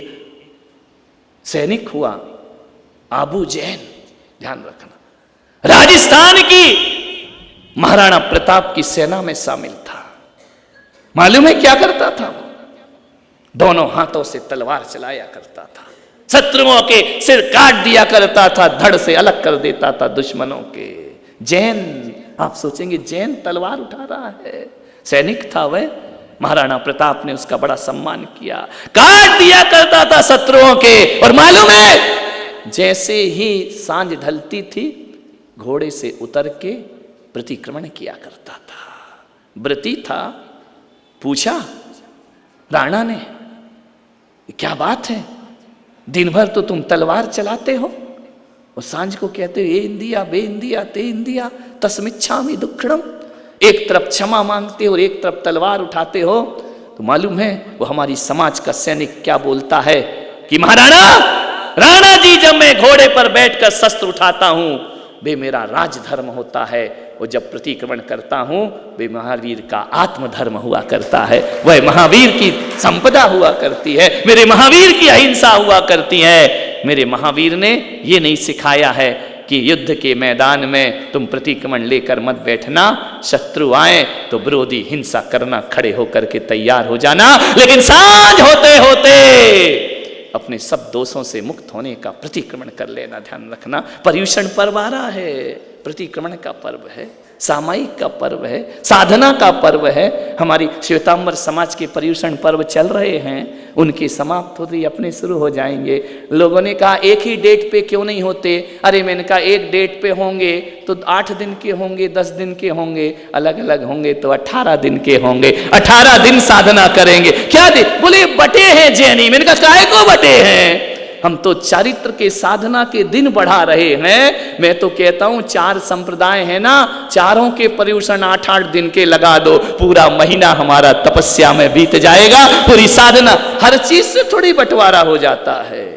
सैनिक हुआ आबू जैन, ध्यान रखना, राजस्थान की महाराणा प्रताप की सेना में शामिल था। मालूम है क्या करता था? दोनों हाथों से तलवार चलाया करता था, शत्रुओं के सिर काट दिया करता था, धड़ से अलग कर देता था दुश्मनों के। जैन, आप सोचेंगे जैन तलवार उठा रहा है, सैनिक था वह। महाराणा प्रताप ने उसका बड़ा सम्मान किया, काट दिया करता था शत्रुओं के। और मालूम है, जैसे ही सांझ ढलती थी घोड़े से उतर के प्रतिक्रमण किया करता था। व्रती था। पूछा राणा ने, क्या बात है, दिन भर तो तुम तलवार चलाते हो और सांझ को कहते हो ए इंदिया बे इंदिया ते इंदिया तस्मिच्छामि दुक्खड़म, एक तरफ क्षमा मांगते हो और एक तरफ तलवार उठाते हो। तो मालूम है वो हमारी समाज का सैनिक क्या बोलता है कि महाराणा, राणा जी, जब मैं घोड़े पर बैठकर शस्त्र उठाता हूं वे मेरा राजधर्म होता है, और जब प्रतिक्रमण करता हूं वे महावीर का आत्मधर्म हुआ करता है, वह महावीर की संपदा हुआ करती है, मेरे महावीर की अहिंसा हुआ करती है। मेरे महावीर ने ये नहीं सिखाया है कि युद्ध के मैदान में तुम प्रतिक्रमण लेकर मत बैठना, शत्रु आए तो विरोधी हिंसा करना, खड़े होकर के तैयार हो जाना, लेकिन सांझ होते होते अपने सब दोषों से मुक्त होने का प्रतिक्रमण कर लेना। ध्यान रखना, पर्युषण पर्व आ रहा है, प्रतिक्रमण का पर्व है, सामायिक का पर्व है, साधना का पर्व है। हमारी श्वेतांबर समाज के पर्युषण पर्व चल रहे हैं, उनकी समाप्त होती अपने शुरू हो जाएंगे। लोगों ने कहा एक ही डेट पे क्यों नहीं होते? अरे मैंने कहा एक डेट पे होंगे तो 8 दिन के होंगे, 10 दिन के होंगे, अलग अलग होंगे तो 18 दिन के होंगे। 18 दिन साधना करेंगे। क्या दे? बोले बटे हैं जैनी। मैंने कहा काहे को बटे हैं? हम तो चारित्र के साधना के दिन बढ़ा रहे हैं। मैं तो कहता हूं 4 संप्रदाय है ना, चारों के पर्युषण 8-8 दिन के लगा दो, पूरा महीना हमारा तपस्या में बीत जाएगा। पूरी साधना, हर चीज से थोड़ी बंटवारा हो जाता है।